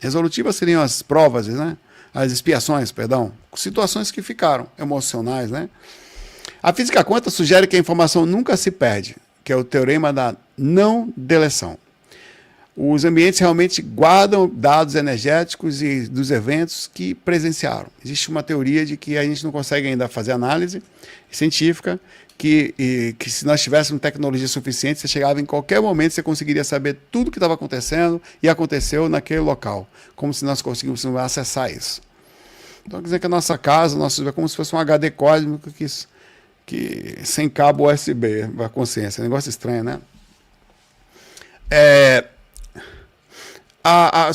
Resolutivas seriam as provas, né? As expiações, perdão. Situações que ficaram emocionais, né? A física quântica sugere que a informação nunca se perde, que é o teorema da não deleção. Os ambientes realmente guardam dados energéticos e dos eventos que presenciaram. Existe uma teoria de que a gente não consegue ainda fazer análise científica, que se nós tivéssemos tecnologia suficiente, você chegava em qualquer momento, você conseguiria saber tudo o que estava acontecendo e aconteceu naquele local, como se nós conseguíssemos acessar isso. Então, quer dizer que a nossa casa, é como se fosse um HD cósmico que sem cabo USB, a consciência, é um negócio estranho, né?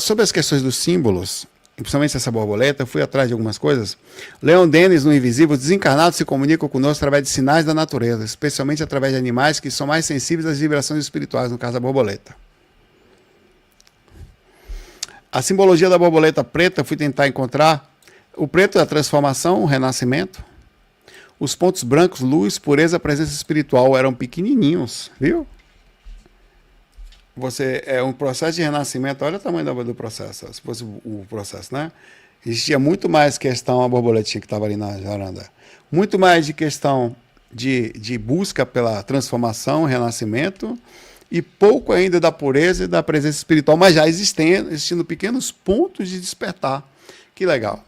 Sobre as questões dos símbolos, principalmente essa borboleta, eu fui atrás de algumas coisas. Leon Denis, no Invisível, desencarnados se comunicam conosco através de sinais da natureza, especialmente através de animais que são mais sensíveis às vibrações espirituais, no caso da borboleta. A simbologia da borboleta preta, eu fui tentar encontrar. O preto é a transformação, o renascimento. Os pontos brancos, luz, pureza, presença espiritual, eram pequenininhos, viu? Você é um processo de renascimento, olha o tamanho do processo, se fosse o processo, né? Existia muito mais questão, a borboletinha que estava ali na varanda, muito mais de questão de busca pela transformação, renascimento, e pouco ainda da pureza e da presença espiritual, mas já existindo pequenos pontos de despertar. Que legal.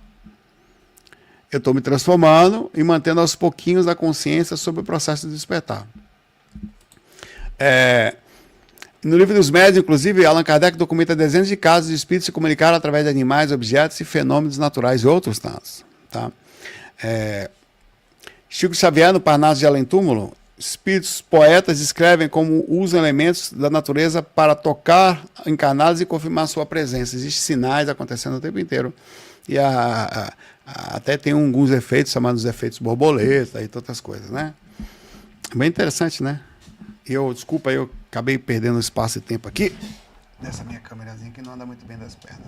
Eu estou me transformando e mantendo aos pouquinhos a consciência sobre o processo de despertar. No livro dos médiuns, inclusive, Allan Kardec documenta dezenas de casos de espíritos se comunicaram através de animais, objetos e fenômenos naturais e outros tantos. Tá? Chico Xavier, no Parnaso de Além Túmulo, espíritos poetas descrevem como usam elementos da natureza para tocar encarnados e confirmar sua presença. Existem sinais acontecendo o tempo inteiro. E até tem alguns efeitos, chamados efeitos borboleta e outras coisas, né? Bem interessante, né? Desculpa, eu acabei perdendo espaço e tempo aqui. Nessa minha câmerazinha que não anda muito bem das pernas.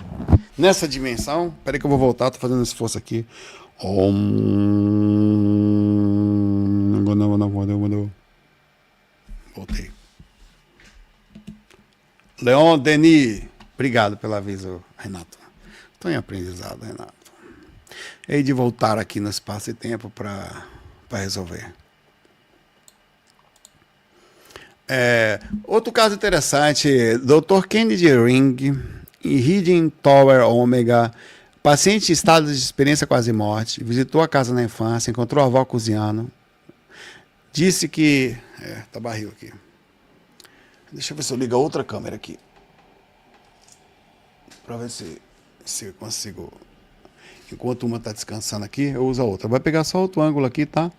Nessa dimensão, peraí que eu vou voltar, tô fazendo esforço aqui. Voltei. Leon Denis, obrigado pelo aviso, Renato. Estou em aprendizado, Renato. Hei de voltar aqui no espaço e tempo para resolver. Outro caso interessante, Dr. Kennedy Ring, em Hidden Tower Omega, paciente em estado de experiência quase morte, visitou a casa na infância, encontrou a avó cozinhando, disse que... tá barril aqui. Deixa eu ver se eu ligo a outra câmera aqui. Para ver se eu consigo... Enquanto uma está descansando aqui, eu uso a outra. Vai pegar só outro ângulo aqui, tá?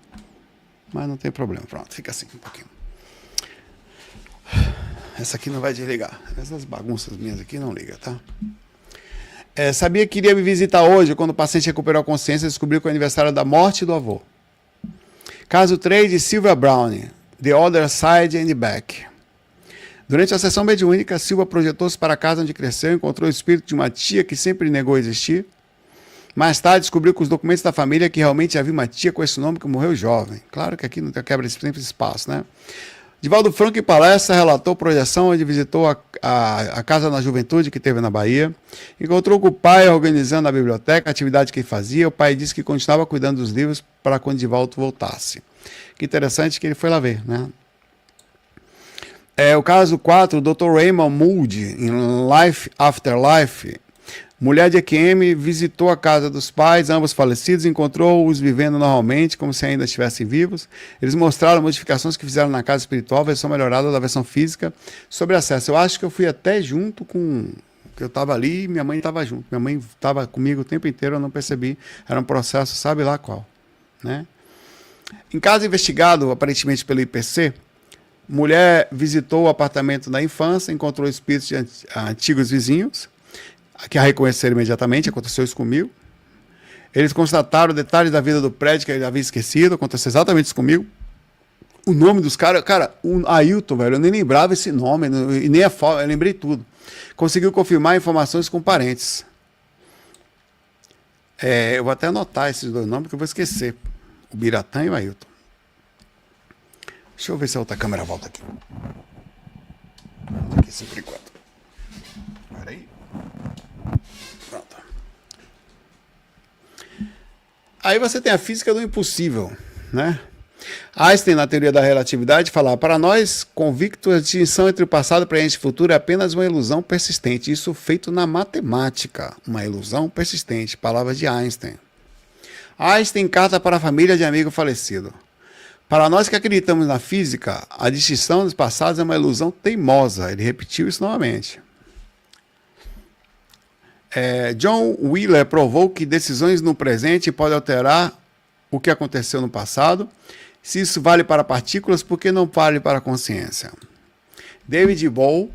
Mas não tem problema. Pronto, fica assim um pouquinho. Essa aqui não vai desligar. Essas bagunças minhas aqui não liga, tá? Sabia que iria me visitar hoje, quando o paciente recuperou a consciência e descobriu que é o aniversário da morte do avô. Caso 3 de Sylvia Brown, The Other Side and Back. Durante a sessão mediúnica, Silva projetou-se para a casa onde cresceu e encontrou o espírito de uma tia que sempre negou existir. Mais tarde, descobriu com os documentos da família que realmente havia uma tia com esse nome que morreu jovem. Claro que aqui não tem quebra sempre espaço, né? Divaldo Franco, em palestra, relatou projeção onde visitou a Casa na Juventude que teve na Bahia. Encontrou com o pai organizando a biblioteca, a atividade que ele fazia. O pai disse que continuava cuidando dos livros para quando Divaldo voltasse. Que interessante que ele foi lá ver, né? O caso 4, o Dr. Raymond Moody, em Life After Life, mulher de EQM, visitou a casa dos pais, ambos falecidos, encontrou-os vivendo normalmente, como se ainda estivessem vivos. Eles mostraram modificações que fizeram na casa espiritual, versão melhorada da versão física, sobre acesso. Eu acho que eu fui até junto com... Eu estava ali e minha mãe estava junto. Minha mãe estava comigo o tempo inteiro, eu não percebi. Era um processo, sabe lá qual, né? Em caso investigado, aparentemente pelo IPC, mulher visitou o apartamento da infância, encontrou espíritos de antigos vizinhos, que a reconheceram imediatamente. Aconteceu isso comigo. Eles constataram detalhes da vida do prédio que ele havia esquecido. Aconteceu exatamente isso comigo. O nome dos caras... Cara, o Ailton, velho, eu nem lembrava esse nome, e nem a foto, eu lembrei tudo. Conseguiu confirmar informações com parentes. Eu vou até anotar esses dois nomes, porque eu vou esquecer. O Biratã e o Ailton. Deixa eu ver se a outra câmera volta aqui. Aqui, sim, por enquanto. Espera aí. Pronto. Aí você tem a física do impossível, né? Einstein, na teoria da relatividade, fala: para nós, convictos, a distinção entre o passado, presente e futuro é apenas uma ilusão persistente. Isso feito na matemática. Uma ilusão persistente. Palavras de Einstein. Einstein, carta para a família de amigo falecido. Para nós que acreditamos na física, a distinção dos passados é uma ilusão teimosa. Ele repetiu isso novamente. John Wheeler provou que decisões no presente podem alterar o que aconteceu no passado. Se isso vale para partículas, por que não vale para a consciência? David Bowie,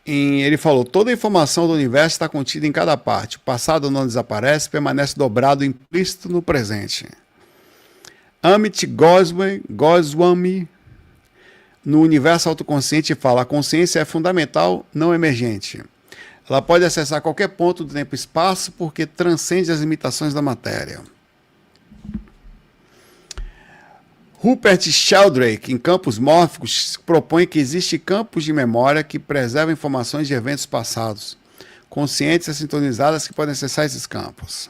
ele falou: toda a informação do universo está contida em cada parte. O passado não desaparece, permanece dobrado implícito no presente. Amit Goswami, no Universo Autoconsciente, fala: a consciência é fundamental, não emergente. Ela pode acessar qualquer ponto do tempo e espaço porque transcende as limitações da matéria. Rupert Sheldrake, em Campos Mórficos, propõe que existem campos de memória que preservam informações de eventos passados, conscientes e sintonizadas que podem acessar esses campos.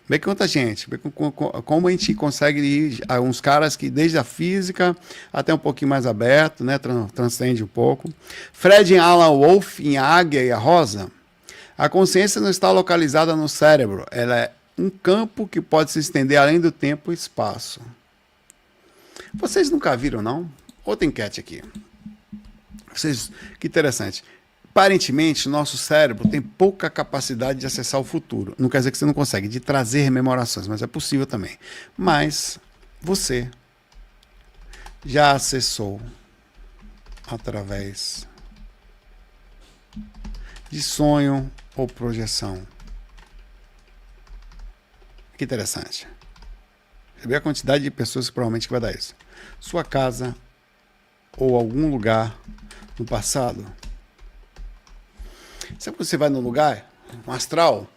Vê quanta gente, vê como a gente consegue ir a uns caras que desde a física até um pouquinho mais aberto, né, transcende um pouco. Fred Alan Wolf, em A Águia e a Rosa, a consciência não está localizada no cérebro, ela é um campo que pode se estender além do tempo e espaço. Vocês nunca viram, não? Outra enquete aqui. Que interessante. Aparentemente, nosso cérebro tem pouca capacidade de acessar o futuro. Não quer dizer que você não consegue, de trazer rememorações, mas é possível também. Mas você já acessou através de sonho ou projeção. Que interessante. Você vê a quantidade de pessoas que provavelmente vai dar isso. Sua casa ou algum lugar no passado. Sabe quando você vai num lugar, um astral?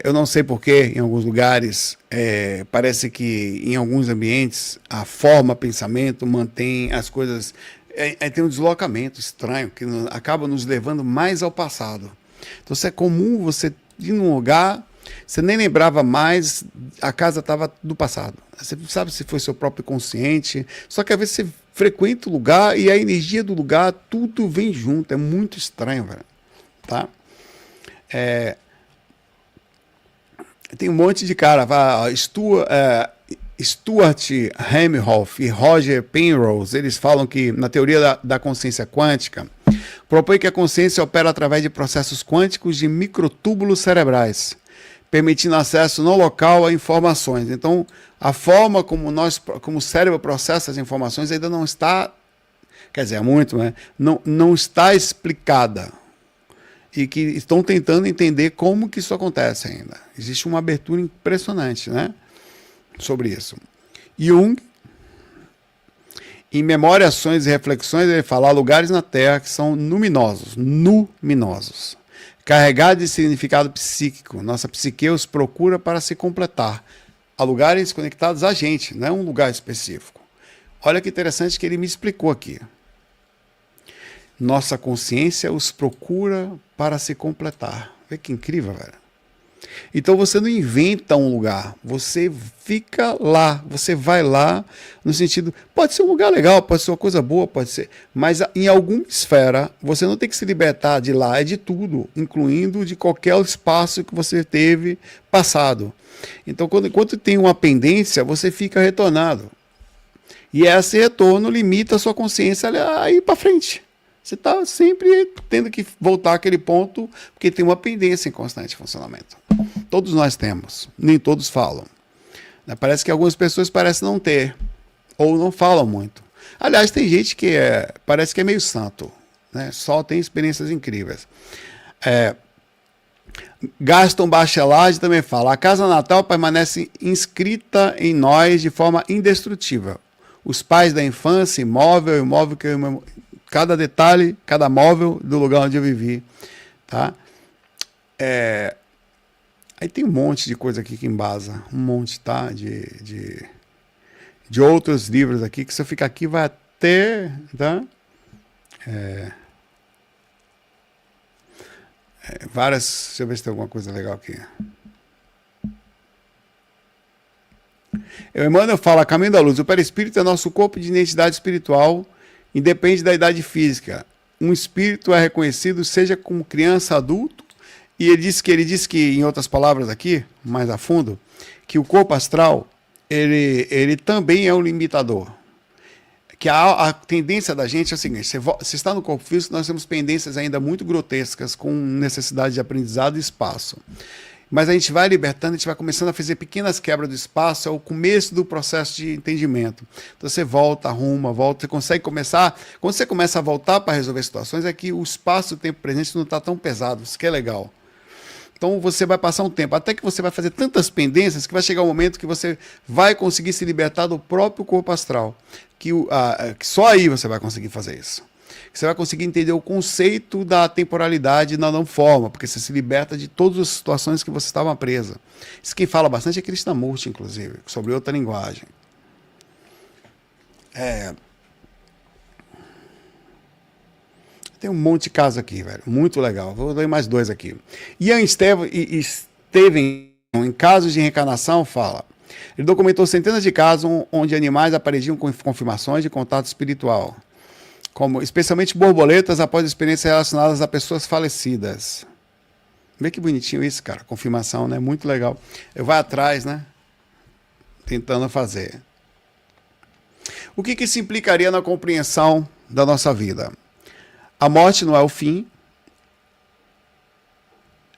Eu não sei porquê, em alguns lugares, parece que em alguns ambientes a forma, pensamento mantém as coisas. Tem um deslocamento estranho que acaba nos levando mais ao passado. Então, é comum você ir num lugar, você nem lembrava mais, a casa estava do passado. Você não sabe se foi seu próprio consciente, só que às vezes você frequenta o lugar e a energia do lugar, tudo vem junto. É muito estranho, velho. Tá? Tem um monte de cara, Stuart Hamehoff e Roger Penrose, eles falam que na teoria da consciência quântica, propõe que a consciência opera através de processos quânticos de microtúbulos cerebrais, permitindo acesso no local a informações. Então, a forma como o cérebro processa as informações ainda não está, quer dizer, muito, né? Não está explicada. E que estão tentando entender como que isso acontece ainda. Existe uma abertura impressionante, né, sobre isso. Jung, em Memória, Ações e Reflexões, ele fala: há lugares na Terra que são luminosos, carregados de significado psíquico. Nossa psique os procura para se completar. Há lugares conectados a gente, não é um lugar específico. Olha que interessante que ele me explicou aqui. Nossa consciência os procura para se completar. Vê que incrível, velho. Então você não inventa um lugar, você fica lá, você vai lá, no sentido, pode ser um lugar legal, pode ser uma coisa boa, pode ser, mas em alguma esfera você não tem que se libertar de lá, é de tudo, incluindo de qualquer espaço que você teve passado. Então, enquanto tem uma pendência, você fica retornado. E esse retorno limita a sua consciência a ir para frente. Você está sempre tendo que voltar àquele ponto, porque tem uma pendência em constante funcionamento. Todos nós temos, nem todos falam. Parece que algumas pessoas parecem não ter, ou não falam muito. Aliás, tem gente que parece que é meio santo, né? Só tem experiências incríveis. Gaston Bachelard também fala: a casa natal permanece inscrita em nós de forma indestrutível. Os pais da infância, imóvel que eu cada detalhe, cada móvel do lugar onde eu vivi, tá? Aí tem um monte de coisa aqui que embasa, um monte, tá? De outros livros aqui, que se eu ficar aqui vai até, tá? Várias, deixa eu ver se tem alguma coisa legal aqui. Emmanuel fala: caminho da luz, o perispírito é nosso corpo de identidade espiritual, independe da idade física. Um espírito é reconhecido, seja como criança, adulto, e ele diz que, em outras palavras aqui, mais a fundo, que o corpo astral, ele também é um limitador. Que a tendência da gente é o seguinte: você está no corpo físico, nós temos pendências ainda muito grotescas, com necessidade de aprendizado e espaço. Mas a gente vai libertando, a gente vai começando a fazer pequenas quebras do espaço, é o começo do processo de entendimento. Então você volta, arruma, volta, você consegue começar. Quando você começa a voltar para resolver situações, é que o espaço e o tempo presente não está tão pesado, isso que é legal. Então você vai passar um tempo, até que você vai fazer tantas pendências, que vai chegar um momento que você vai conseguir se libertar do próprio corpo astral. Que só aí você vai conseguir fazer isso. que você vai conseguir entender o conceito da temporalidade na não forma, porque você se liberta de todas as situações que você estava presa. Isso quem fala bastante é Krishnamurti, inclusive, sobre outra linguagem. Tem um monte de casos aqui, velho. Muito legal. Vou ler mais dois aqui. Ian Steven, em casos de reencarnação, fala. Ele documentou centenas de casos onde animais apareciam com confirmações de contato espiritual, como especialmente borboletas após experiências relacionadas a pessoas falecidas. Vê que bonitinho isso, cara. Confirmação, né? Muito legal. Eu vou atrás, né? Tentando fazer. O que isso implicaria na compreensão da nossa vida? A morte não é o fim.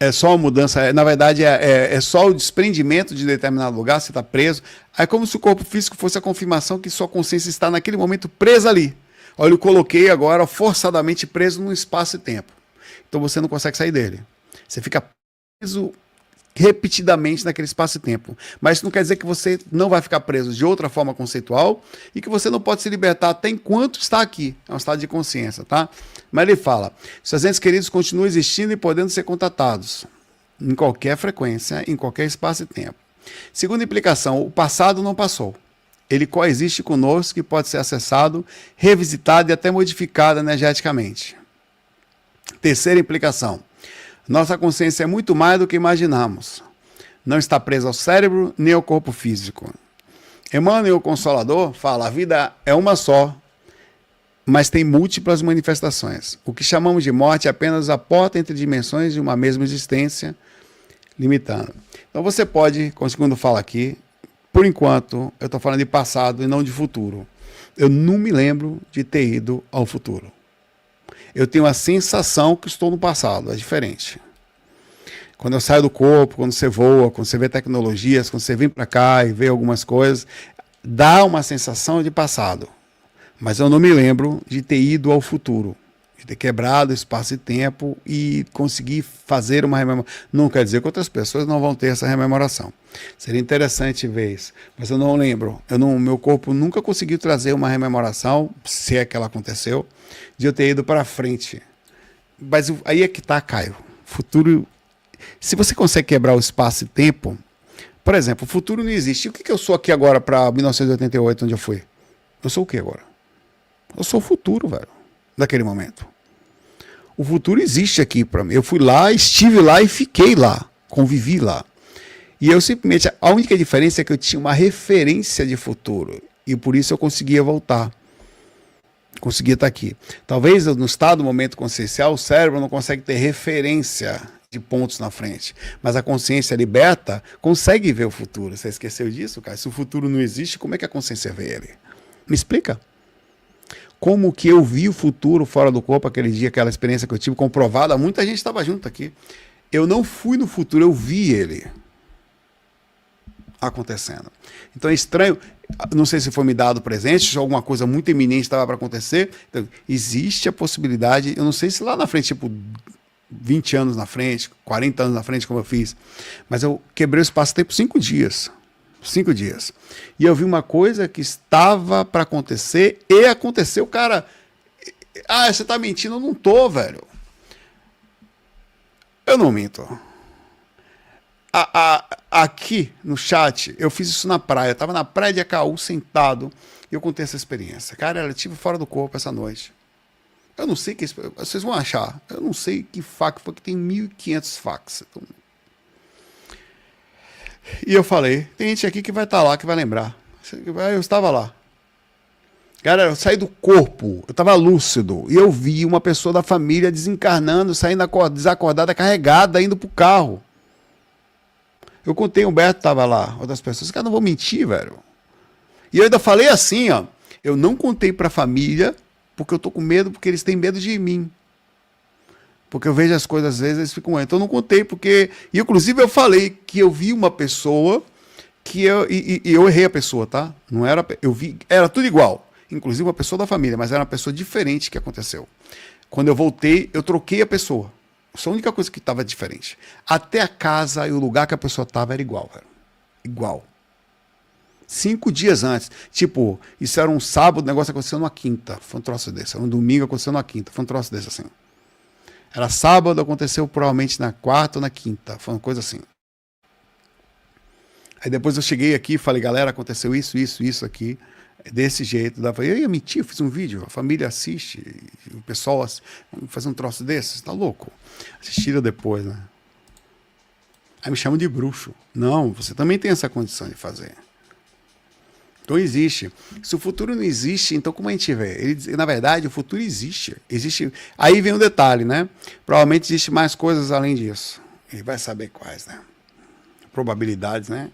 É só uma mudança, na verdade é só o desprendimento de determinado lugar, você está preso. É como se o corpo físico fosse a confirmação que sua consciência está naquele momento presa ali. Olha, eu coloquei agora forçadamente preso num espaço e tempo. Então você não consegue sair dele. Você fica preso repetidamente naquele espaço e tempo. Mas isso não quer dizer que você não vai ficar preso de outra forma conceitual e que você não pode se libertar até enquanto está aqui. É um estado de consciência, tá? Mas ele fala, seus entes queridos continuam existindo e podendo ser contatados em qualquer frequência, em qualquer espaço e tempo. Segunda implicação, o passado não passou. Ele coexiste conosco e pode ser acessado, revisitado e até modificado energeticamente. Terceira implicação, nossa consciência é muito mais do que imaginamos. Não está presa ao cérebro nem ao corpo físico. Emmanuel, o Consolador, fala, a vida é uma só, mas tem múltiplas manifestações. O que chamamos de morte é apenas a porta entre dimensões de uma mesma existência, limitando. Então você pode, como o segundo fala aqui, por enquanto, eu estou falando de passado e não de futuro. Eu não me lembro de ter ido ao futuro. Eu tenho a sensação que estou no passado, é diferente. Quando eu saio do corpo, quando você voa, quando você vê tecnologias, quando você vem para cá e vê algumas coisas, dá uma sensação de passado. Mas eu não me lembro de ter ido ao futuro, de ter quebrado espaço e tempo e conseguir fazer uma rememoração. Não quer dizer que outras pessoas não vão ter essa rememoração. Seria interessante ver isso, mas eu não lembro. Meu corpo nunca conseguiu trazer uma rememoração, se é que ela aconteceu, de eu ter ido para frente. Mas aí é que está, Caio. Futuro, se você consegue quebrar o espaço e tempo, por exemplo, o futuro não existe. E o que eu sou aqui agora para 1988, onde eu fui? Eu sou o que agora? Eu sou o futuro, velho, daquele momento. O futuro existe aqui para mim. Eu fui lá, estive lá e fiquei lá, convivi lá. E eu simplesmente, a única diferença é que eu tinha uma referência de futuro. E por isso eu conseguia voltar. Conseguia estar aqui. Talvez no estado do momento consciencial, o cérebro não consegue ter referência de pontos na frente. Mas a consciência liberta consegue ver o futuro. Você esqueceu disso, cara? Se o futuro não existe, como é que a consciência vê ele? Me explica. Como que eu vi o futuro fora do corpo aquele dia, aquela experiência que eu tive comprovada, muita gente estava junto aqui. Eu não fui no futuro, eu vi ele acontecendo. Então é estranho, não sei se foi me dado presente, se alguma coisa muito eminente estava para acontecer. Então, existe a possibilidade, eu não sei se lá na frente, tipo 20 anos na frente, 40 anos na frente, como eu fiz, mas eu quebrei o espaço-tempo 5 dias. 5 dias. E eu vi uma coisa que estava para acontecer e aconteceu, cara. Ah, você tá mentindo? Eu não tô, velho. Eu não minto. Aqui no chat, eu fiz isso na praia. Eu tava na praia de Acaú, sentado, e eu contei essa experiência. Cara, eu tive fora do corpo essa noite. Eu não sei que... Vocês vão achar. Eu não sei que fax foi, que tem 1.500 fax. Então, e eu falei, tem gente aqui que vai estar lá, que vai lembrar. Eu estava lá. Cara, eu saí do corpo, eu estava lúcido, e eu vi uma pessoa da família desencarnando, saindo desacordada, carregada, indo pro carro. Eu contei, o Humberto estava lá, outras pessoas, cara, não vou mentir, velho. E eu ainda falei assim, ó, eu não contei pra família, porque eu tô com medo, porque eles têm medo de mim. Porque eu vejo as coisas, às vezes eles ficam... Então eu não contei, porque... E, inclusive, eu falei que eu vi uma pessoa que eu... E eu errei a pessoa, tá? Não era... Eu vi... Era tudo igual. Inclusive uma pessoa da família, mas era uma pessoa diferente que aconteceu. Quando eu voltei, eu troquei a pessoa. Essa é a única coisa que estava diferente. Até a casa e o lugar que a pessoa estava era igual, velho. Igual. 5 dias antes. Tipo, isso era um sábado, o negócio aconteceu numa quinta. Foi um troço desse. Era um domingo, aconteceu numa quinta. Foi um troço desse, assim. Era sábado, aconteceu provavelmente na quarta ou na quinta. Foi uma coisa assim. Aí depois eu cheguei aqui e falei, galera, aconteceu isso aqui. Desse jeito. Eu ia mentir, eu fiz um vídeo, a família assiste, o pessoal fazer um troço desses, tá louco? Assistiram depois, né? Aí me chamam de bruxo. Não, você também tem essa condição de fazer. Então existe. Se o futuro não existe, então como a gente vê? Na verdade, o futuro existe. Existe. Aí vem o detalhe, né? Provavelmente existe mais coisas além disso. Ele vai saber quais, né? Probabilidades, né?